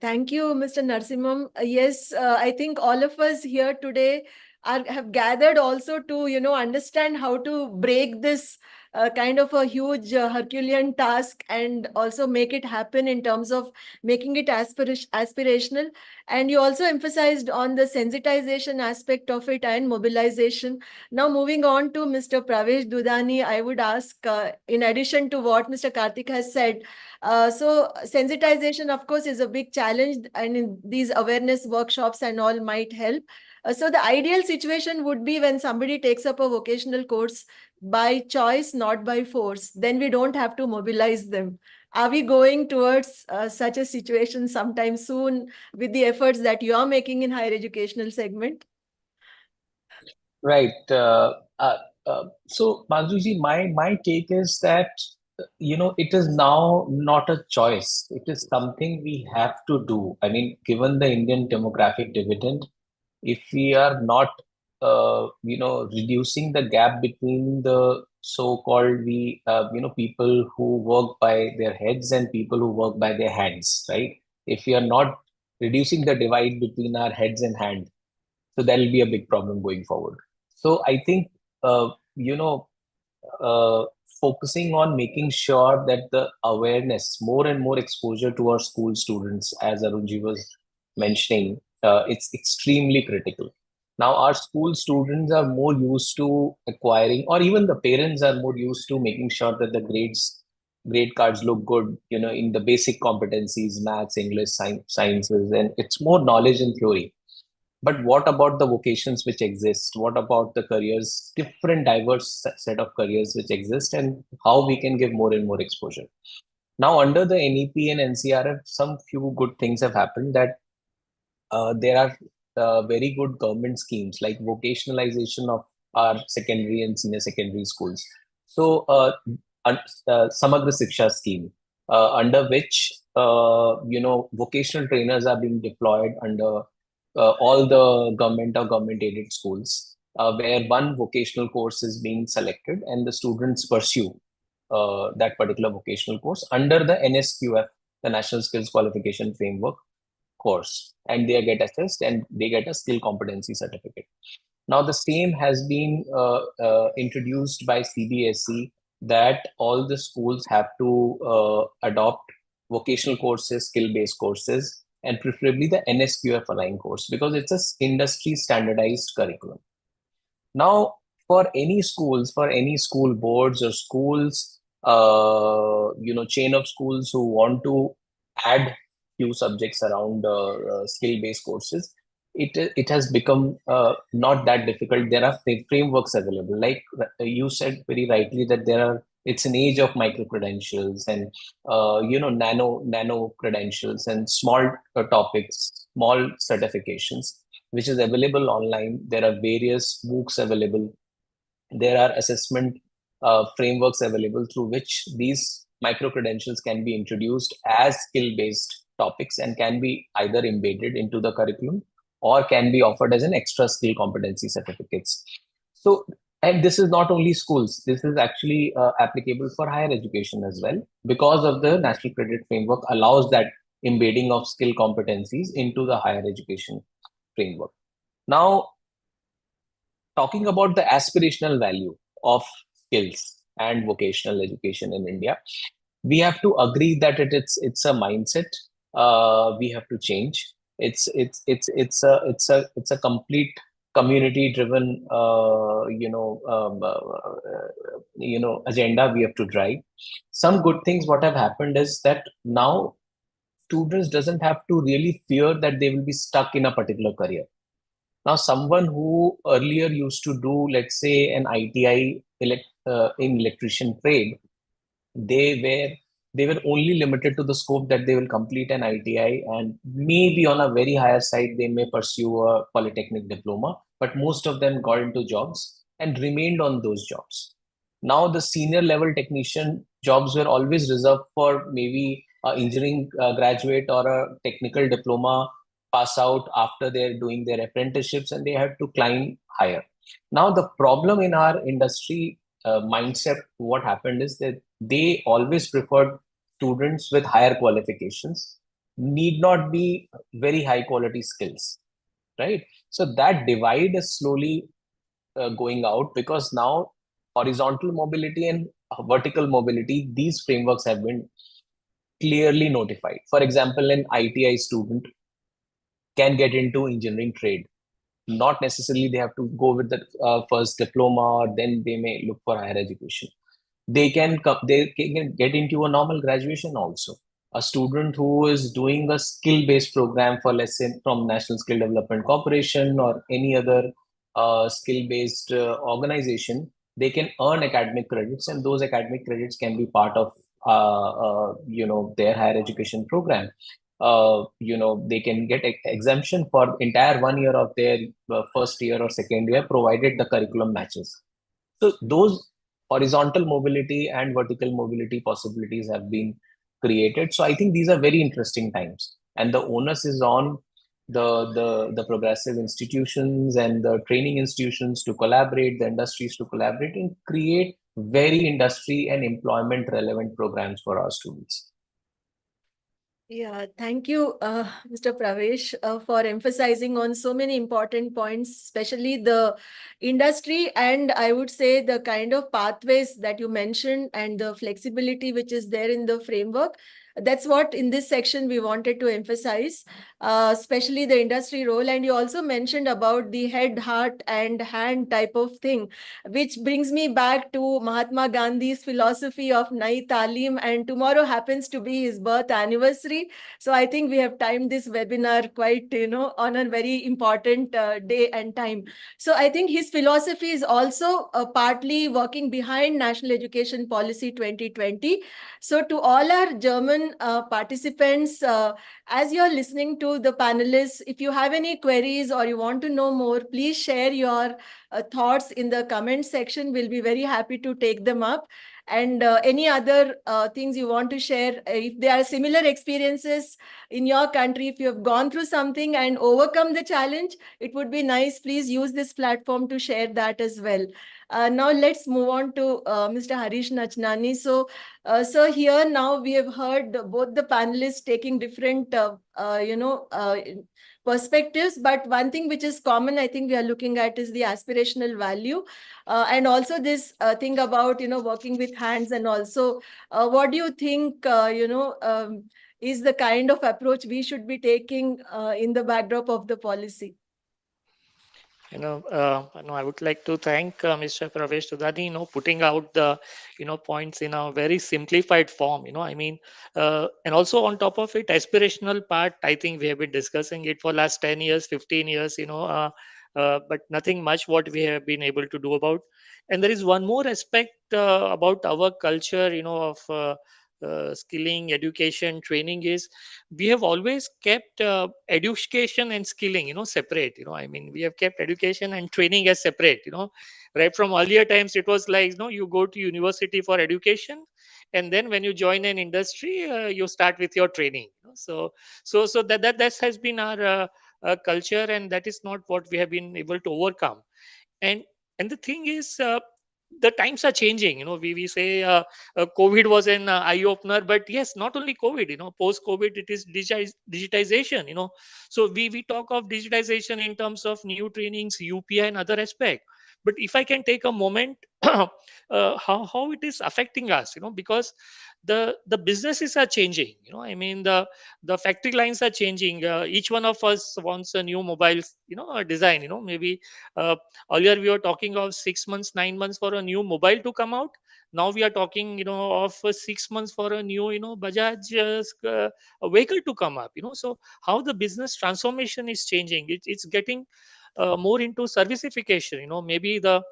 thank you, Mr. Narasimhan. Yes, I think all of us here today have gathered also to, understand how to break this kind of a huge Herculean task and also make it happen in terms of making it aspirational. And you also emphasized on the sensitization aspect of it and mobilization. Now, moving on to Mr. Pravesh Dudani, I would ask, in addition to what Mr. Karthik has said, so sensitization, of course, is a big challenge, and in these awareness workshops and all might help. So the ideal situation would be when somebody takes up a vocational course by choice, not by force. Then we don't have to mobilize them. Are we going towards such a situation sometime soon with the efforts that you are making in higher educational segment? Right. So, Madhuji, my take is that it is now not a choice. It is something we have to do. I mean, given the Indian demographic dividend, if we are not, reducing the gap between the so-called people who work by their heads and people who work by their hands, right? If we are not reducing the divide between our heads and hands, so that will be a big problem going forward. So I think uh, you know uh, focusing on making sure that the awareness, more and more exposure to our school students, as Arunji was mentioning, it's extremely critical. Now, our school students are more used to acquiring, or even the parents are more used to making sure that the grade cards look good, in the basic competencies, maths, English, sciences, and it's more knowledge and theory. But what about the vocations which exist? What about the careers, different diverse set of careers which exist, and how we can give more and more exposure? Now, under the NEP and NCRF, some few good things have happened, that there are very good government schemes like vocationalization of our secondary and senior secondary schools. So, Samagra Shiksha scheme, under which vocational trainers are being deployed under all the government or government aided schools, where one vocational course is being selected and the students pursue that particular vocational course under the NSQF, the National Skills Qualification Framework course, and they get assessed and they get a skill competency certificate. Now, the same has been introduced by CBSE, that all the schools have to adopt vocational courses, skill-based courses, and preferably the NSQF aligned course, because it's a industry standardized curriculum. Now, for any schools, for any school boards or schools, chain of schools who want to add few subjects around skill-based courses, it has become not that difficult. There are frameworks available. Like you said very rightly, that it's an age of micro credentials and nano credentials and small topics, small certifications, which is available online. There are various MOOCs available. There are assessment frameworks available through which these micro credentials can be introduced as skill-based topics and can be either embedded into the curriculum or can be offered as an extra skill competency certificates. So, and this is not only schools, this is actually applicable for higher education as well, because of the National Credit Framework allows that embedding of skill competencies into the higher education framework. Now, talking about the aspirational value of skills and vocational education in India, we have to agree that it's a mindset. We have to change. It's a complete community driven agenda we have to drive. Some good things what have happened is that now students doesn't have to really fear that they will be stuck in a particular career. Now, someone who earlier used to do, let's say, an ITI in electrician trade, they were only limited to the scope that they will complete an ITI, and maybe on a very higher side they may pursue a polytechnic diploma. But most of them got into jobs and remained on those jobs. Now, the senior level technician jobs were always reserved for maybe an engineering graduate or a technical diploma pass out after they're doing their apprenticeships, and they had to climb higher. Now, the problem in our industry mindset, what happened is that they always preferred students with higher qualifications, need not be very high quality skills, right? So that divide is slowly going out, because now horizontal mobility and vertical mobility, these frameworks have been clearly notified. For example, an ITI student can get into engineering trade. Not necessarily they have to go with the first diploma, or then they may look for higher education. They can get into a normal graduation also. A student who is doing a skill-based program for, let's say, from National Skill Development Corporation or any other skill-based organization, they can earn academic credits, and those academic credits can be part of their higher education program. They can get exemption for entire 1 year of their first year or second year, provided the curriculum matches. So those horizontal mobility and vertical mobility possibilities have been created. So I think these are very interesting times, and the onus is on the progressive institutions and the training institutions to collaborate, the industries to collaborate and create very industry and employment relevant programs for our students. Yeah, thank you, Mr. Pravesh, for emphasizing on so many important points, especially the industry and I would say the kind of pathways that you mentioned and the flexibility which is there in the framework. That's what in this section we wanted to emphasize, especially the industry role. And you also mentioned about the head, heart, and hand type of thing, which brings me back to Mahatma Gandhi's philosophy of Nai Talim, and tomorrow happens to be his birth anniversary. So I think we have timed this webinar quite, on a very important day and time. So I think his philosophy is also partly working behind National Education Policy 2020. So to all our German participants, as you're listening to the panelists, if you have any queries or you want to know more, please share your thoughts in the comment section. We'll be very happy to take them up. And any other things you want to share, if there are similar experiences in your country, if you have gone through something and overcome the challenge, it would be nice. Please use this platform to share that as well. Now let's move on to Mr. Harish Nachnani. So, sir, here now we have heard both the panelists taking different, perspectives. But one thing which is common, I think we are looking at is the aspirational value, and also this thing about working with hands, and also what do you think is the kind of approach we should be taking in the backdrop of the policy? I would like to thank Mr. Pravesh Sudhani, putting out the, points in a very simplified form. And also on top of it, aspirational part. I think we have been discussing it for last 10 years, 15 years. But nothing much what we have been able to do about. And there is one more aspect about our culture, of skilling, education, training is we have always kept education and skilling separate. We have kept education and training as separate. Right from earlier times it was like, you go to university for education, and then when you join an industry, you start with your training. So that has been our culture, and that is not what we have been able to overcome. And and the thing is, the times are changing. We say COVID was an eye opener, but yes, not only COVID. Post COVID it is digitization. So we talk of digitization in terms of new trainings, UPI, and other aspect. But if I can take a moment, how it is affecting us, because the businesses are changing. The factory lines are changing. Each one of us wants a new mobile design. Maybe uh, earlier we were talking of 6 months, 9 months for a new mobile to come out. Now we are talking of 6 months for a new Bajaj a vehicle to come up. So how the business transformation is changing, it's getting more into servicification. Maybe the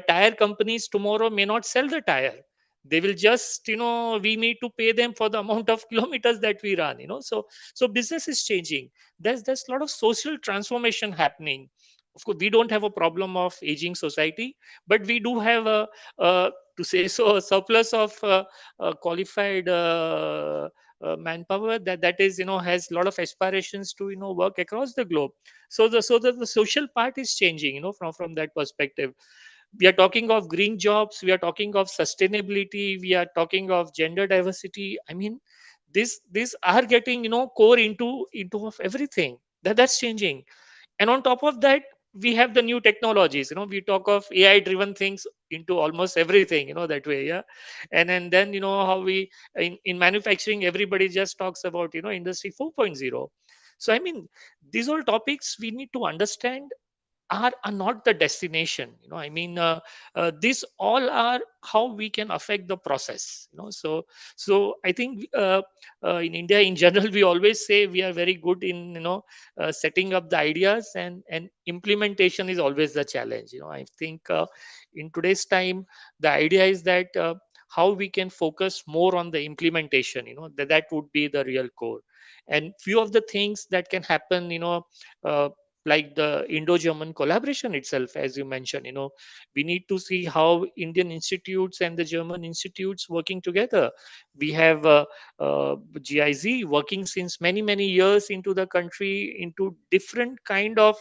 tire companies tomorrow may not sell the tire. They will just, we need to pay them for the amount of kilometers that we run. So business is changing. There's a lot of social transformation happening. Of course we don't have a problem of aging society, but we do have a to say so, a surplus of qualified manpower that is, has a lot of aspirations to work across the globe. So the social part is changing, from that perspective. We are talking of green jobs, we are talking of sustainability, we are talking of gender diversity. These are getting, core into of everything. That's changing. And on top of that, we have the new technologies. We talk of AI driven things into almost everything, that way. Yeah. And then how we in manufacturing, everybody just talks about industry 4.0. So these all topics we need to understand are not the destination. These all are how we can affect the process. So I think in India in general we always say we are very good in setting up the ideas, and implementation is always the challenge. I think in today's time the idea is that how we can focus more on the implementation. That would be the real core. And few of the things that can happen, uh, like the Indo-German collaboration itself, as you mentioned, we need to see how Indian institutes and the German institutes working together. We have GIZ working since many years into the country, into different kind of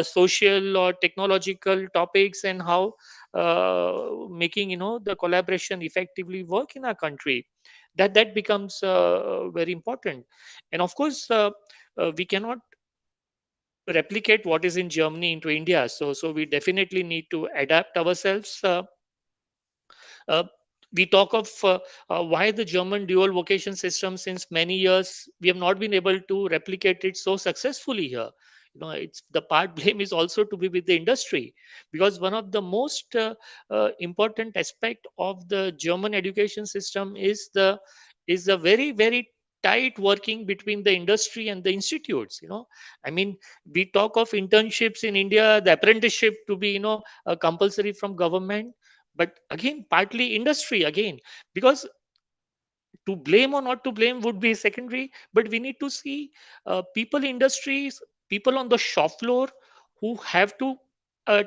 social or technological topics, and how making the collaboration effectively work in our country. That becomes very important. And of course, we cannot replicate what is in Germany into India. So we definitely need to adapt ourselves. Uh, we talk of why the German dual vocation system, since many years we have not been able to replicate it so successfully here. It's the part blame is also to be with the industry, because one of the most important aspect of the German education system is the very tight working between the industry and the institutes. I mean, we talk of internships in India, the apprenticeship to be compulsory from government, but again partly industry again, because to blame or not to blame would be secondary, but we need to see people industries, people on the shop floor who have to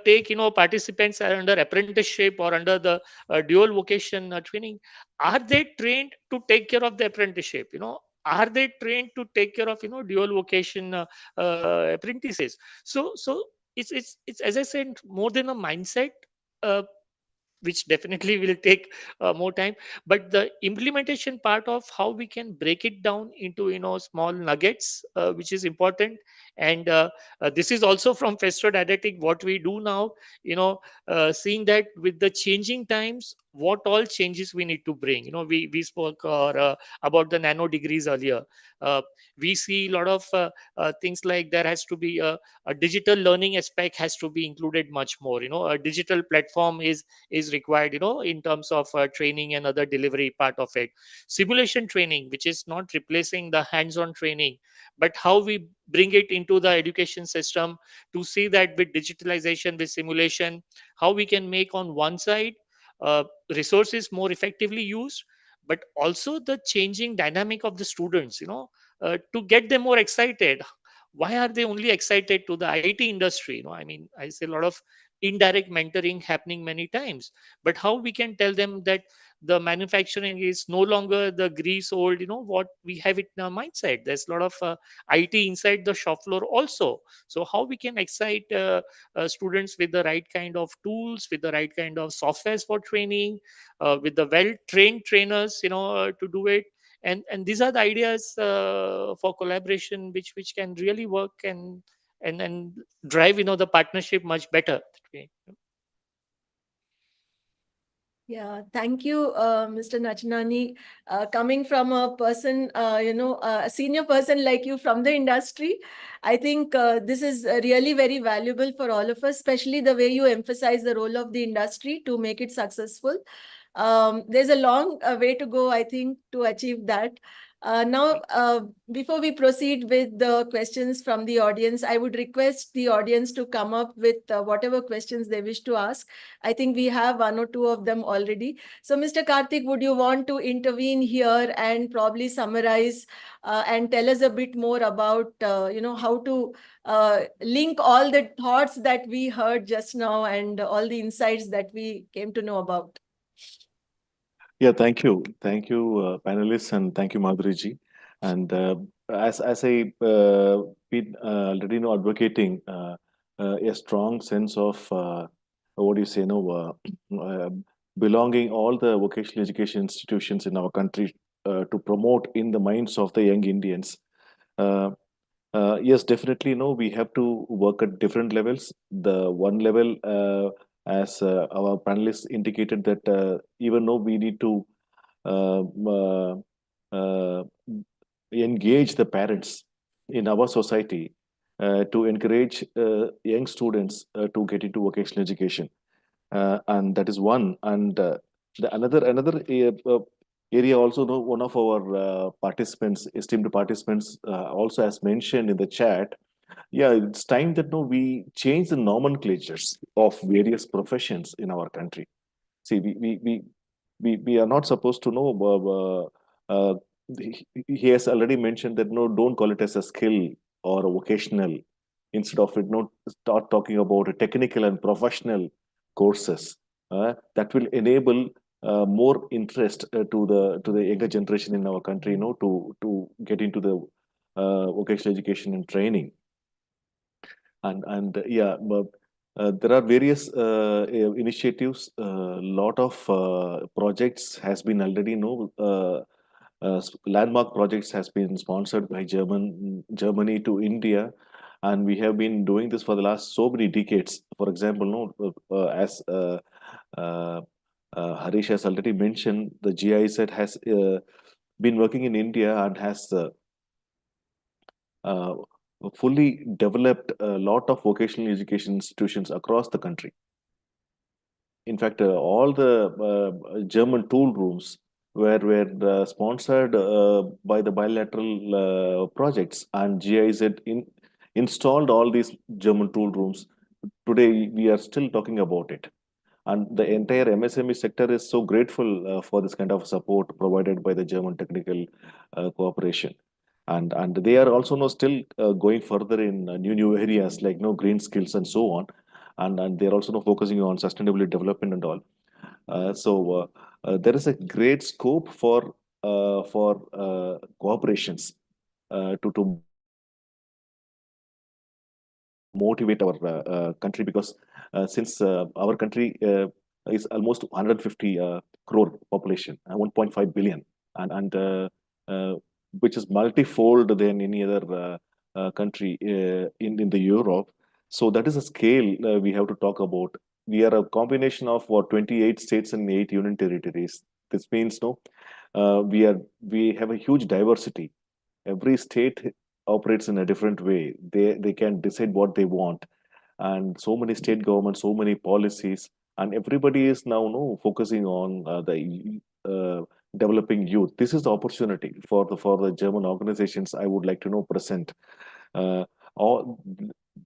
take participants are under apprenticeship or under the dual vocation training. Are they trained to take care of the apprenticeship? Are they trained to take care of dual vocation apprentices? So it's as I said, more than a mindset, uh, which definitely will take more time, but the implementation part of how we can break it down into small nuggets, which is important. And this is also from Festo Didactic what we do now, seeing that with the changing times, what all changes we need to bring. We spoke about the nano degrees earlier. uh, we see a lot of things like there has to be a digital learning aspect has to be included much more. A digital platform is required, in terms of training and other delivery part of it. Simulation training, which is not replacing the hands-on training, but how we bring it into the education system, to see that with digitalization, with simulation, how we can make on one side uh, resources more effectively used, but also the changing dynamic of the students, to get them more excited. Why are they only excited to the IT industry? I mean, I see a lot of indirect mentoring happening many times, but how we can tell them that the manufacturing is no longer the grease old, what we have it in our mindset. There's a lot of IT inside the shop floor also. So how we can excite students with the right kind of tools, with the right kind of softwares for training, with the well trained trainers, to do it. And these are the ideas for collaboration, which can really work and drive the partnership much better that way. Yeah, thank you, Mr. Nachnani. Coming from a person, a senior person like you from the industry, I think this is really very valuable for all of us, especially the way you emphasize the role of the industry to make it successful. There's a long way to go, I think, to achieve that. Now, before we proceed with the questions from the audience, I would request the audience to come up with whatever questions they wish to ask. I think we have one or two of them already. So, Mr. Karthik, would you want to intervene here and probably summarize and tell us a bit more about, how to link all the thoughts that we heard just now and all the insights that we came to know about? Yeah, thank you, panelists, and thank you, Madhuriji. And as I been already advocating a strong sense of what do you say, belonging all the vocational education institutions in our country to promote in the minds of the young Indians. Uh, yes, definitely. No, we have to work at different levels. The one level, as our panelists indicated, that even though we need to uh, uh, uh, engage the parents in our society to encourage young students to get into vocational education, and that is one. And another area also, one of our participants, esteemed participants, also has mentioned in the chat. Yeah, it's time that we change the nomenclatures of various professions in our country. See, we are not supposed to know. He has already mentioned that no, don't call it as a skill or a vocational. instead of start talking about technical and professional courses that will enable more interest to the younger generation in our country, to get into the vocational education and training. And yeah, but there are various initiatives. A lot of projects has been already landmark projects has been sponsored by Germany to India, and we have been doing this for the last so many decades. For example, as uh, Harish has already mentioned, the GIZ has been working in India and has uh, fully developed a lot of vocational education institutions across the country. In fact, all the German tool rooms were sponsored by the bilateral projects, and GIZ installed all these German tool rooms. Today, we are still talking about it. And the entire MSME sector is so grateful for this kind of support provided by the German technical cooperation. And they are also now still going further in new areas like green skills and so on. And they're also now focusing on sustainability development and all. There is a great scope for cooperations to motivate our country, because since our country is almost 150 crore population, 1.5 billion, and uh, which is multifold than any other country in the Europe. So that is a scale we have to talk about. We are a combination of 28 states and 8 union territories. This means we have a huge diversity. Every state operates in a different way. They can decide what they want, and so many state governments, so many policies, and everybody is now focusing on the developing youth. This is the opportunity for the German organizations. I would like to present uh, all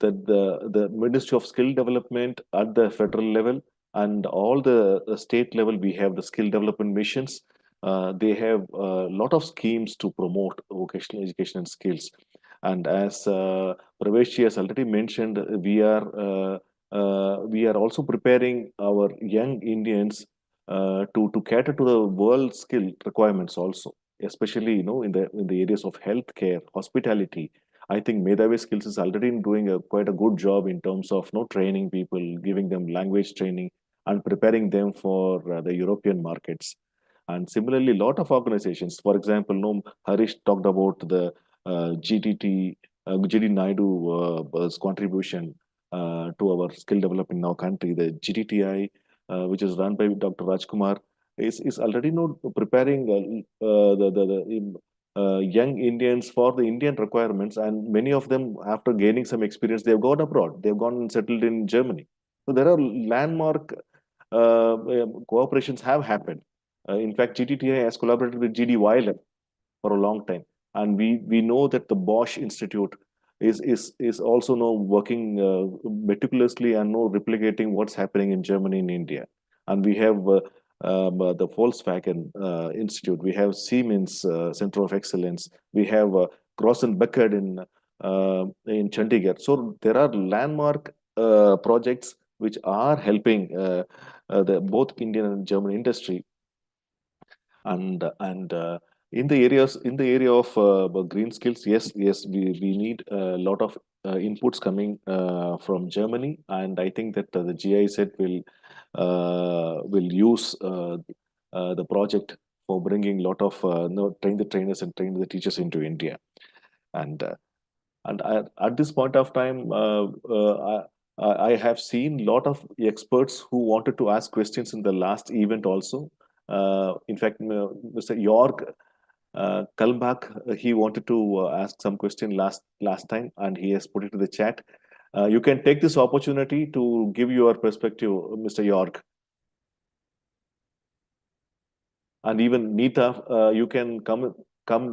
the Ministry of Skill Development at the federal level and all the state level. We have the skill development missions. They have a lot of schemes to promote vocational education and skills. And as Pravesh has already mentioned, we are also preparing our young Indians to cater to the world skill requirements also, especially in the areas of healthcare, hospitality. I think Medhavi Skills is already doing quite a good job in terms of training people, giving them language training, and preparing them for the European markets. And similarly, a lot of organizations, for example, Harish talked about the GTT, GD Naidu contribution to our skill development in our country. The GTTI, which is run by Dr. Rajkumar, is already preparing young Indians for the Indian requirements, and many of them, after gaining some experience, they've gone abroad. They've gone and settled in Germany. So there are landmark cooperations have happened. In fact, GTTI has collaborated with GD Weiler for a long time, and we know that the Bosch Institute is also now working meticulously and now replicating what's happening in Germany and India. And we have the Volkswagen Institute, we have Siemens Center of Excellence, we have Cross and Beckert in Chandigarh. So there are landmark projects which are helping the both Indian and German industry. And in the area of green skills, yes, we need a lot of inputs coming from Germany, and I think that the GIZ will use the project for bringing a lot of train the trainers and train the teachers into India. And at this point of time, I have seen a lot of experts who wanted to ask questions in the last event also. In fact, Mr. York Kalmbach, he wanted to ask some question last time, and he has put it to the chat. You can take this opportunity to give your perspective, Mr. York. And even Neeta, you can come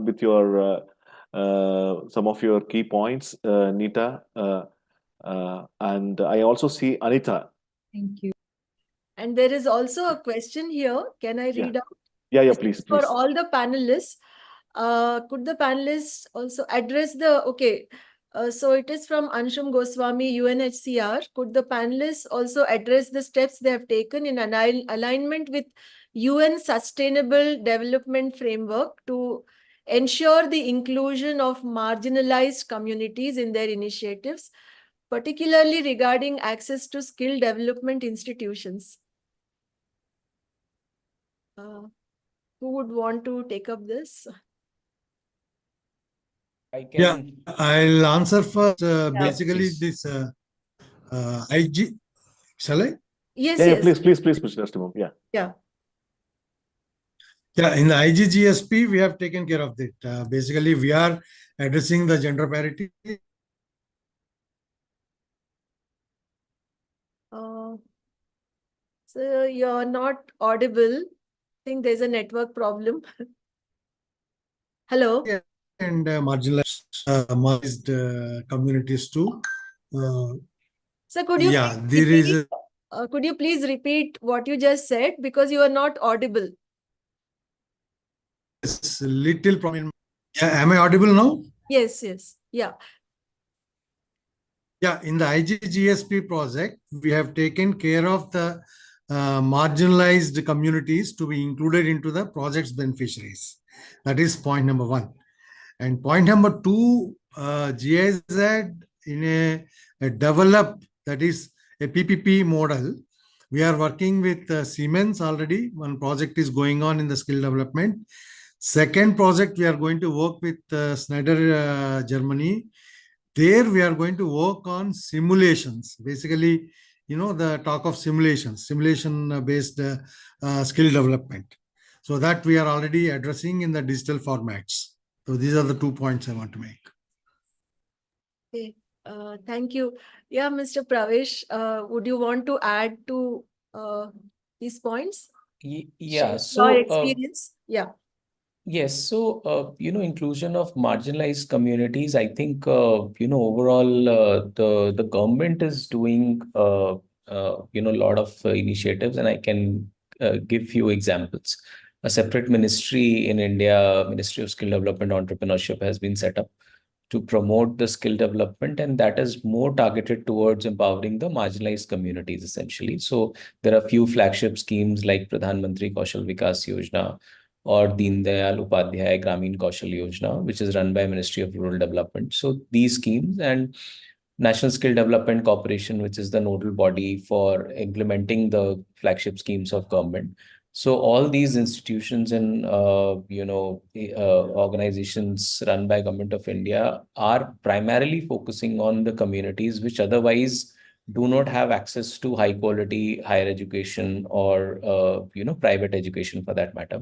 with your some of your key points, Neeta. And I also see Anita. Thank you. And there is also a question here. Can I read out? Yeah, This is please. for all the panelists. Could the panelists also address So it is from Anshum Goswami, UNHCR. Could the panelists also address the steps they have taken in alignment with UN Sustainable Development Framework to ensure the inclusion of marginalized communities in their initiatives, particularly regarding access to skill development institutions? Who would want to take up this? Yeah, I'll answer first. Basically, please. this IG, shall I? Yes, Yeah, yes. please, Mr. Astimum. Yeah. Yeah. Yeah, in the IGGSP, we have taken care of it. Basically, we are addressing the gender parity. So you're not audible. I think there's a network problem. Hello. And marginalized communities too. So could you Yeah, please there is repeat, could you please repeat what you just said, because you are not audible? a little problem. Yeah, am I audible now? Yes, yes. Yeah. Yeah, in the IGGSP project, we have taken care of the marginalized communities to be included into the project's beneficiaries. That is point number one. And point number two, GIZ in a develop, that is a PPP model. We are working with Siemens already. One project is going on in the skill development. Second project, we are going to work with Schneider, Germany. There we are going to work on simulations. Basically, the talk of simulations, simulation based skill development. So that we are already addressing in the digital formats. So these are the 2 points I want to make. Okay. Thank you. Yeah, Mr. Pravesh, would you want to add to these points? Yeah. Your experience? Yeah. Yes. So, inclusion of marginalized communities, I think, overall, the government is doing, a lot of initiatives, and I can give few examples. A separate ministry in India, Ministry of Skill Development Entrepreneurship, has been set up to promote the skill development, and that is more targeted towards empowering the marginalized communities, essentially. So there are few flagship schemes like Pradhan Mantri Kaushal Vikas Yojana or Deen Dayal Upadhyay Gramin Kaushal Yojana, which is run by Ministry of Rural Development. So these schemes, and National Skill Development Corporation, which is the nodal body for implementing the flagship schemes of government. So all these institutions and organizations run by Government of India are primarily focusing on the communities which otherwise do not have access to high quality higher education or private education for that matter.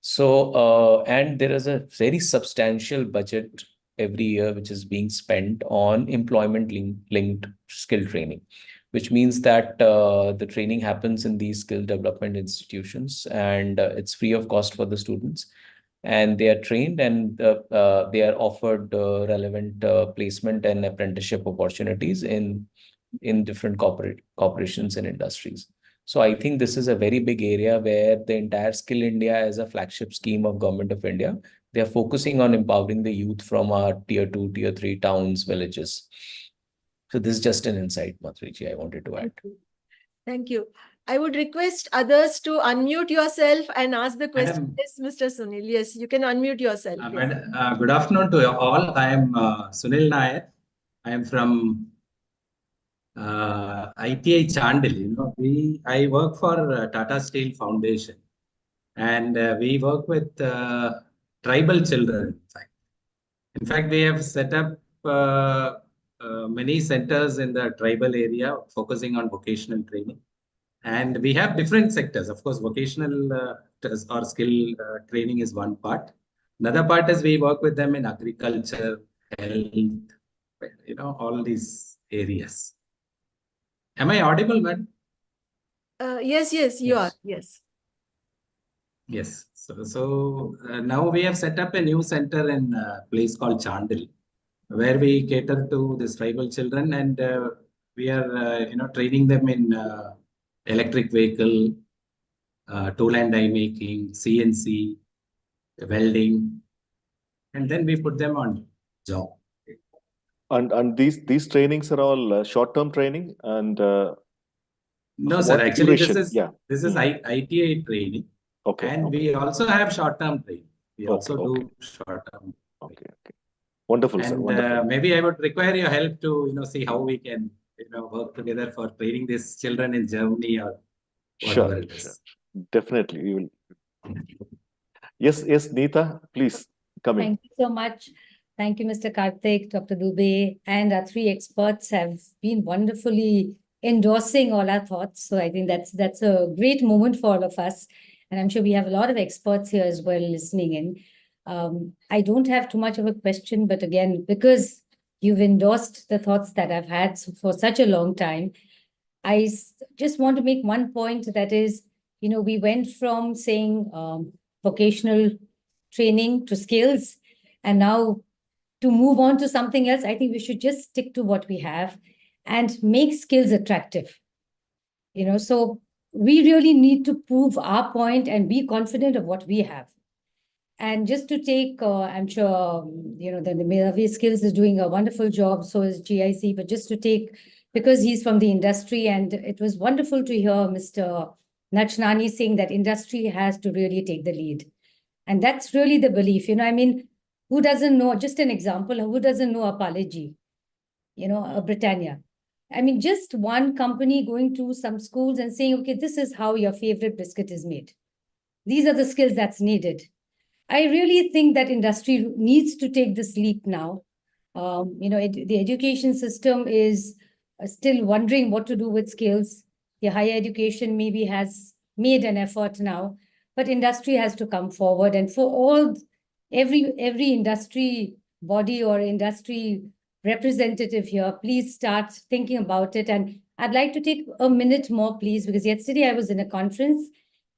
So and there is a very substantial budget every year which is being spent on employment linked skill training, which means that the training happens in these skill development institutions, and it's free of cost for the students, and they are trained, and they are offered relevant placement and apprenticeship opportunities in different corporations and industries. So I think this is a very big area where the entire Skill India as a flagship scheme of Government of India, they are focusing on empowering the youth from our tier 2, tier 3 towns, villages. So this is just an insight, Matriji, I wanted to add. Thank you. I would request others to unmute yourself and ask the question. Madam, Yes, Mr. Sunil. Yes, you can unmute yourself. good afternoon to all. I am Sunil Nair. I am from ITI Chandil. I work for Tata Steel Foundation, and we work with tribal children. In fact, we have set up many centers in the tribal area focusing on vocational training. And we have different sectors. Of course, vocational or skill training is one part. Another part is we work with them in agriculture, health, all these areas. Am I audible, madam? Yes, you are. Yes. Yes. So now we have set up a new center in a place called Chandil, where we cater to these tribal children, and we are, training them in electric vehicle, tool and die making, CNC, welding, and then we put them on job. And these trainings are all short-term training and No, sir. what Actually, this duration? is Yeah. ITA training, Okay. and Okay. we also have short-term training. We Okay. also Okay. do short-term. Okay. Okay. Wonderful, sir. And Wonderful. maybe I would require your help to see how we can work together for training these children in Germany or whatever Sure. it Sure. is. Definitely. We will. Yes. Yes, Neeta, please come in. Thank you so much. Thank you, Mr. Karthik, Dr. Dubey, and our three experts have been wonderfully endorsing all our thoughts. So I think that's a great moment for all of us. And I'm sure we have a lot of experts here as well listening in. I don't have too much of a question, but again, because you've endorsed the thoughts that I've had for such a long time, just want to make one point, that is, we went from saying vocational training to skills, and now to move on to something else. I think we should just stick to what we have and make skills attractive. So we really need to prove our point and be confident of what we have. And just to take, I'm sure, the Melavi Skills is doing a wonderful job, so is GIC, but just to take, because he's from the industry, and it was wonderful to hear Mr. Nachnani saying that industry has to really take the lead. And that's really the belief, who doesn't know, just an example, who doesn't know Apology, a Britannia. Just one company going to some schools and saying, okay, this is how your favorite biscuit is made. These are the skills that's needed. I really think that industry needs to take this leap now. The education system is still wondering what to do with skills. The higher education maybe has made an effort now, but industry has to come forward. And for every industry body or industry representative here, please start thinking about it. And I'd like to take a minute more, please, because yesterday I was in a conference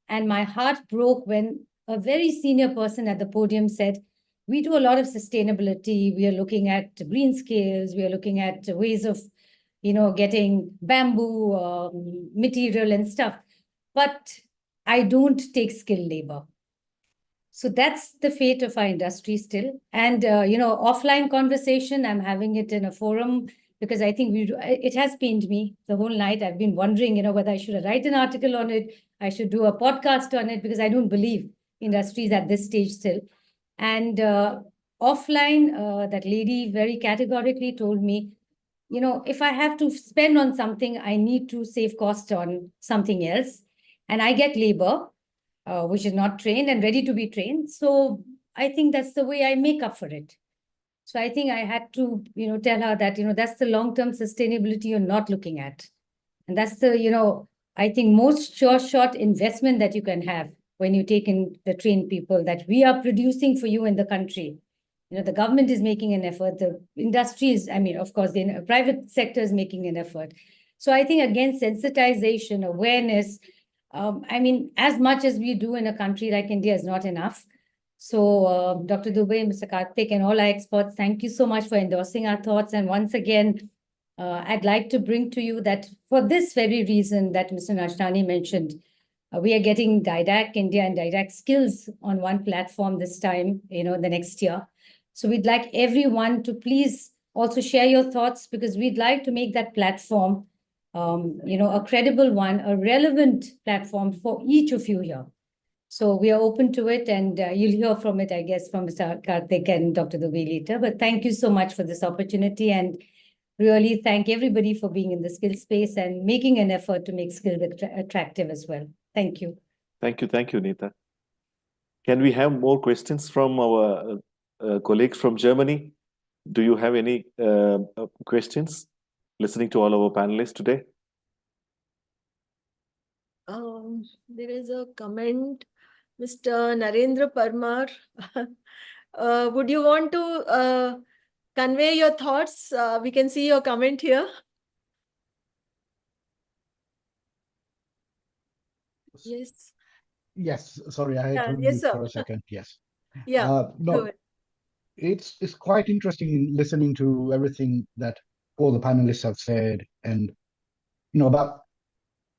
and my heart broke when a very senior person at the podium said, we do a lot of sustainability. We are looking at green scales. We are looking at ways of, getting bamboo material and stuff. But I don't take skilled labor. So that's the fate of our industry still. And, offline conversation, I'm having it in a forum because I think it has pained me the whole night. I've been wondering, whether I should write an article on it. I should do a podcast on it because I don't believe industries at this stage still. And offline, that lady very categorically told me, if I have to spend on something, I need to save cost on something else. And I get labor, which is not trained and ready to be trained. So I think that's the way I make up for it. So I think I had to, tell her that, that's the long-term sustainability you're not looking at. And that's the, I think most short investment that you can have when you take in the trained people that we are producing for you in the country. The government is making an effort. The industry is, of course, the private sector is making an effort. So I think, again, sensitization, awareness, as much as we do in a country like India is not enough. So Dr. Dubey, Mr. Karthik, and all our experts, thank you so much for endorsing our thoughts. And once again, I'd like to bring to you that for this very reason that Mr. Nashtani mentioned, we are getting Didact India and Didact Skills on one platform this time, the next year. So we'd like everyone to please also share your thoughts, because we'd like to make that platform, a credible one, a relevant platform for each of you here. So we are open to it, and you'll hear from it, I guess, from Mr. Karthik and Dr. Dubey later. But thank you so much for this opportunity, and really thank everybody for being in the skill space and making an effort to make skills attractive as well. Thank you. Thank you, Neeta. Can we have more questions from our colleagues from Germany? Do you have any questions? Listening to all our panelists today. There is a comment, Mr. Narendra Parmar. Would you want to convey your thoughts? We can see your comment here. Yes. Yes, sorry, I had to Yes, unmute sir. for a second. Yes. Yeah. No, it's quite interesting listening to everything that all the panelists have said, and about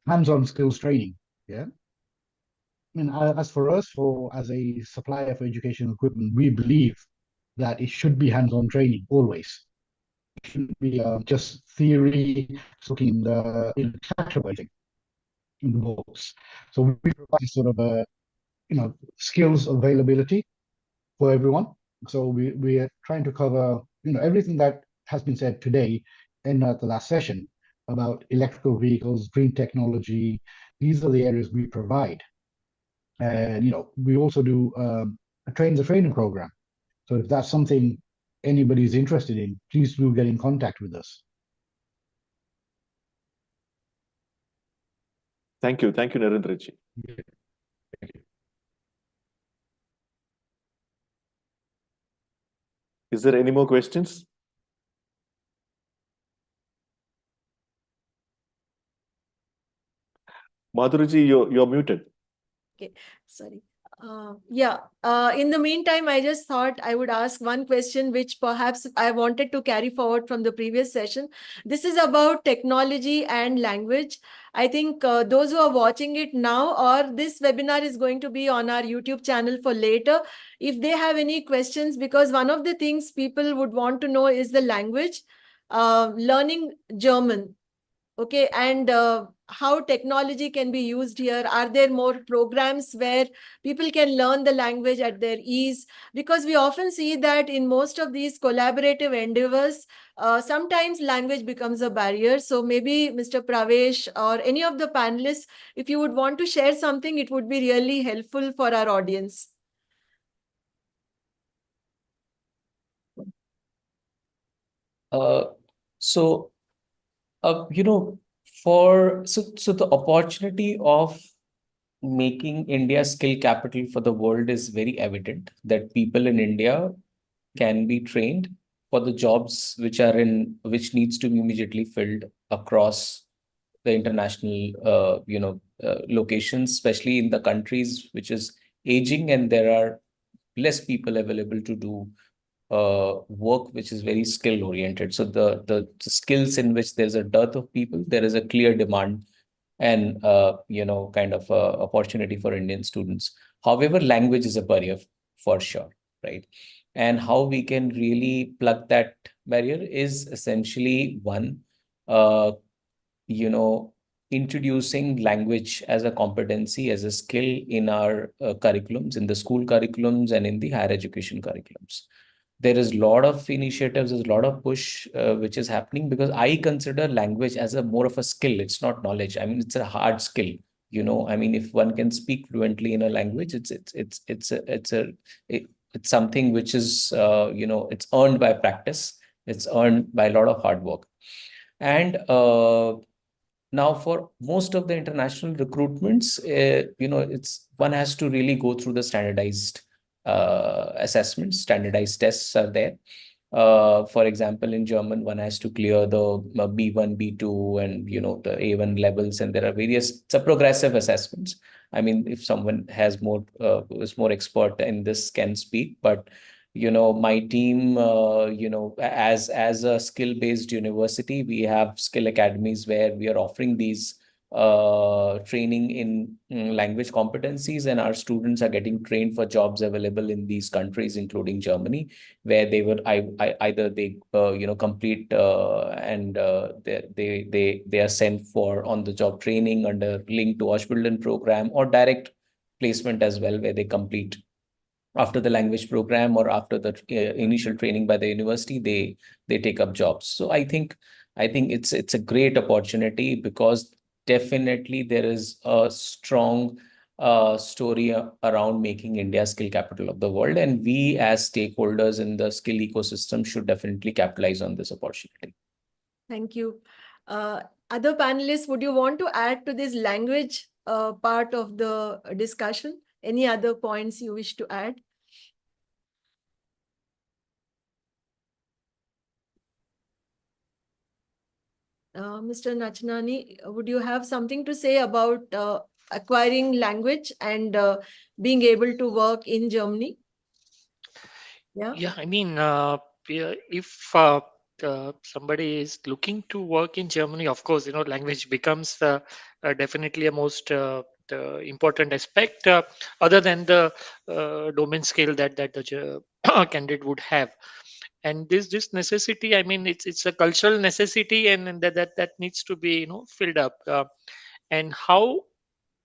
hands-on skills training. Yeah. As for us, as a supplier for educational equipment, we believe that it should be hands-on training always. shouldn't be just theory, looking in the calculating in the books. So we provide sort of a skills availability for everyone. So we are trying to cover everything that has been said today in the last session about electrical vehicles, green technology. These are the areas we provide, and we also do a training program. So if that's something anybody is interested in, please do get in contact with us. Thank you, Narendraji. Is there any more questions? Madhuriji, you're muted. Okay, sorry. In the meantime, I just thought I would ask one question, which perhaps I wanted to carry forward from the previous session. This is about technology and language. I think those who are watching it now, or this webinar is going to be on our YouTube channel for later, if they have any questions, because one of the things people would want to know is the language, learning German. Okay, and how technology can be used here. Are there more programs where people can learn the language at their ease? Because we often see that in most of these collaborative endeavors, sometimes language becomes a barrier. So maybe Mr. Pravesh or any of the panelists, if you would want to share something, it would be really helpful for our audience. So the opportunity of making India skill capital for the world is very evident, that people in India can be trained for the jobs which needs to be immediately filled across the international locations, especially in the countries which is aging and there are less people available to do work which is very skill oriented. So the skills in which there's a dearth of people, there is a clear demand and kind of opportunity for Indian students. However, language is a barrier for sure, right? And how we can really plug that barrier is essentially one, introducing language as a competency, as a skill in our curriculums, in the school curriculums and in the higher education curriculums. There is a lot of initiatives, there's a lot of push which is happening, because I consider language as a more of a skill. It's not knowledge. I mean, it's a hard skill. I mean, if one can speak fluently in a language, it's something which is it's earned by practice. It's earned by a lot of hard work. And now, for most of the international recruitments, it's one has to really go through the standardized assessments. Standardized tests are there. For example, in German, one has to clear the B1, B2, and the A1 levels, and there are various. It's a progressive assessments. I mean, if someone has is more expert in this, can speak, but my team, as a skill-based university, we have skill academies where we are offering these training in language competencies, and our students are getting trained for jobs available in these countries, including Germany, where they would either they complete and they are sent for on-the-job training under linked to Ausbildung program, or direct placement as well, where they complete after the language program or after the initial training by the university, they take up jobs. So I think it's a great opportunity, because definitely there is a strong story around making India skill capital of the world, and we as stakeholders in the skill ecosystem should definitely capitalize on this opportunity. Thank you. Other panelists, would you want to add to this language part of the discussion? Any other points you wish to add? Mr. Nachnani, would you have something to say about acquiring language and being able to work in Germany? Yeah, I mean, if somebody is looking to work in Germany, of course, language becomes definitely a most the important aspect, other than the domain skill that the candidate would have. And this necessity, I mean, it's a cultural necessity, and that needs to be filled up. And how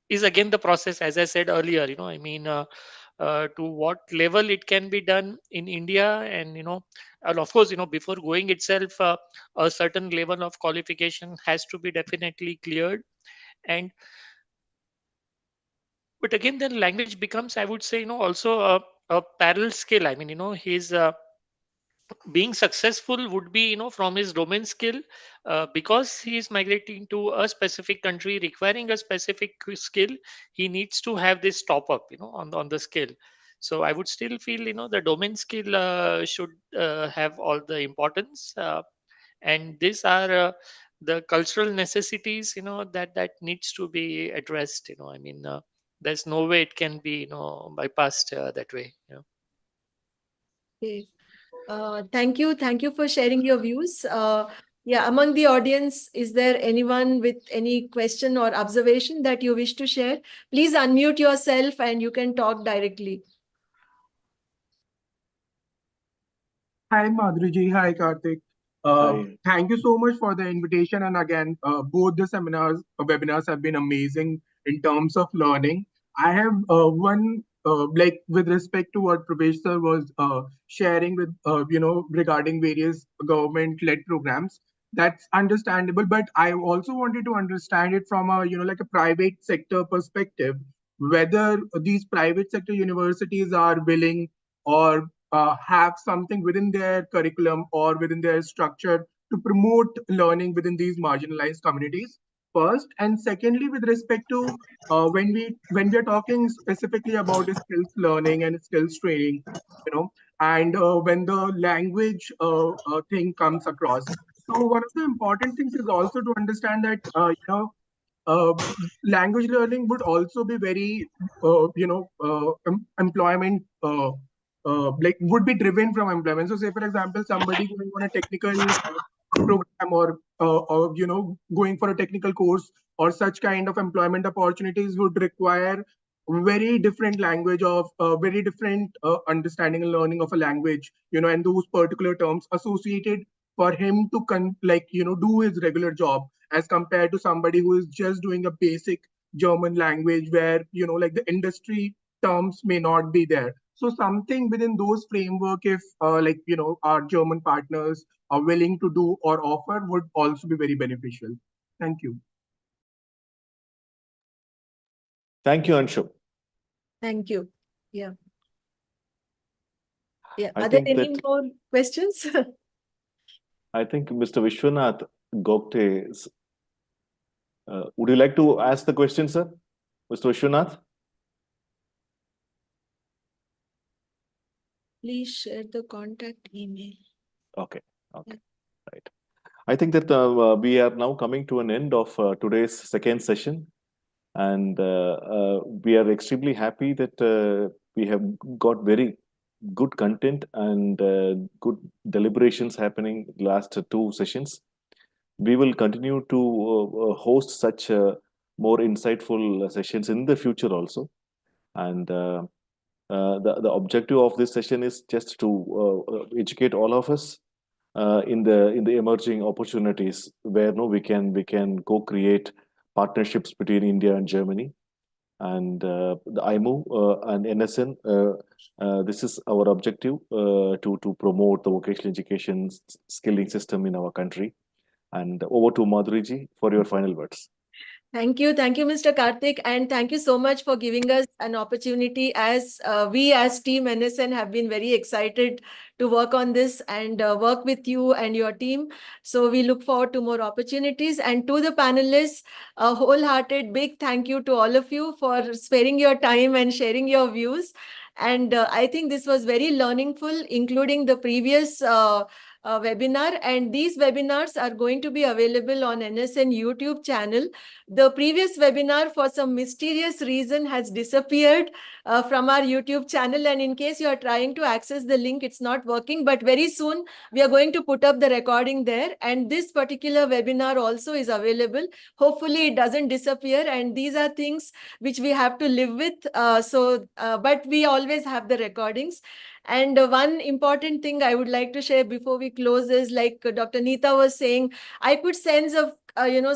is again the process, as I said earlier, I mean, to what level it can be done in India, and and of course, before going itself, a certain level of qualification has to be definitely cleared. And but again, then language becomes, I would say, also a parallel skill. I mean, his being successful would be from his domain skill, because he is migrating to a specific country requiring a specific skill. He needs to have this top up on the skill. So I would still feel the domain skill should have all the importance, and these are the cultural necessities that needs to be addressed. I mean, there's no way it can be bypassed that way. Okay. Thank you. Thank you for sharing your views. Yeah, among the audience, is there anyone with any question or observation that you wish to share? Please unmute yourself and you can talk directly. Hi, Madhuriji. Hi, Karthik. Hi. Thank you so much for the invitation. And again, both the webinars have been amazing in terms of learning. I have one, like with respect to what Pravesh sir was sharing with, regarding various government-led programs. That's understandable, but I also wanted to understand it from a, like a private sector perspective, whether these private sector universities are willing or have something within their curriculum or within their structure to promote learning within these marginalized communities first. And secondly, with respect to when we are talking specifically about the skills learning and skills training, and when the language thing comes across. So one of the important things is also to understand that uh, language learning would also be very employment like would be driven from employment. So say for example, somebody going on a technical program or going for a technical course or such kind of employment opportunities would require very different language of very different understanding and learning of a language, and those particular terms associated for him to do his regular job, as compared to somebody who is just doing a basic German language where like the industry terms may not be there. So something within those framework, if our German partners are willing to do or offer, would also be very beneficial. Thank you. Thank you, Anshu. Thank you. Yeah. Yeah. I Are there think any that more questions? I think Mr. Vishwanath Gopte, would you like to ask the question, sir? Mr. Vishwanath? Please share the contact email. Okay, okay, right. I think that we are now coming to an end of today's second session, and we are extremely happy that we have got very good content and good deliberations happening last two sessions. We will continue to host such more insightful sessions in the future also, and the objective of this session is just to educate all of us in the emerging opportunities where we can co-create partnerships between India and Germany, and the iMOVE and NSN. This is our objective to promote the vocational education skilling system in our country. And over to Madhuriji for your final words. Thank you, Mr. Karthik, and thank you so much for giving us an opportunity. As we as Team NSN have been very excited to work on this and work with you and your team. So we look forward to more opportunities. And to the panelists, a wholehearted big thank you to all of you for sparing your time and sharing your views. And I think this was very learningful, including the previous webinar. And these webinars are going to be available on NSN YouTube channel. The previous webinar, for some mysterious reason, has disappeared from our YouTube channel. And in case you are trying to access the link, it's not working. But very soon, we are going to put up the recording there. And this particular webinar also is available. Hopefully, it doesn't disappear. And these are things which we have to live with. But we always have the recordings. And one important thing I would like to share before we close is, like Dr. Neeta was saying, I could sense of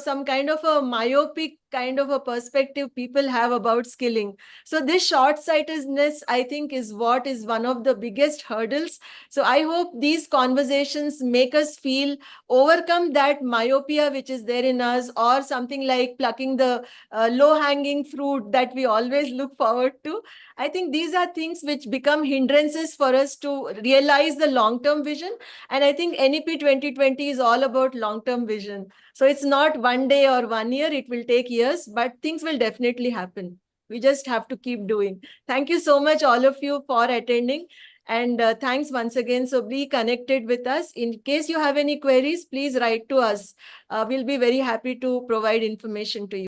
some kind of a myopic kind of a perspective people have about skilling. So this short-sightedness, I think, is what is one of the biggest hurdles. So I hope these conversations make us feel overcome that myopia which is there in us, or something like plucking the low-hanging fruit that we always look forward to. I think these are things which become hindrances for us to realize the long-term vision. And I think NEP 2020 is all about long-term vision. So it's not one day or 1 year, it will take years, but things will definitely happen. We just have to keep doing. Thank you so much, all of you, for attending. And thanks once again. So be connected with us. In case you have any queries, please write to us. We'll be very happy to provide information to you.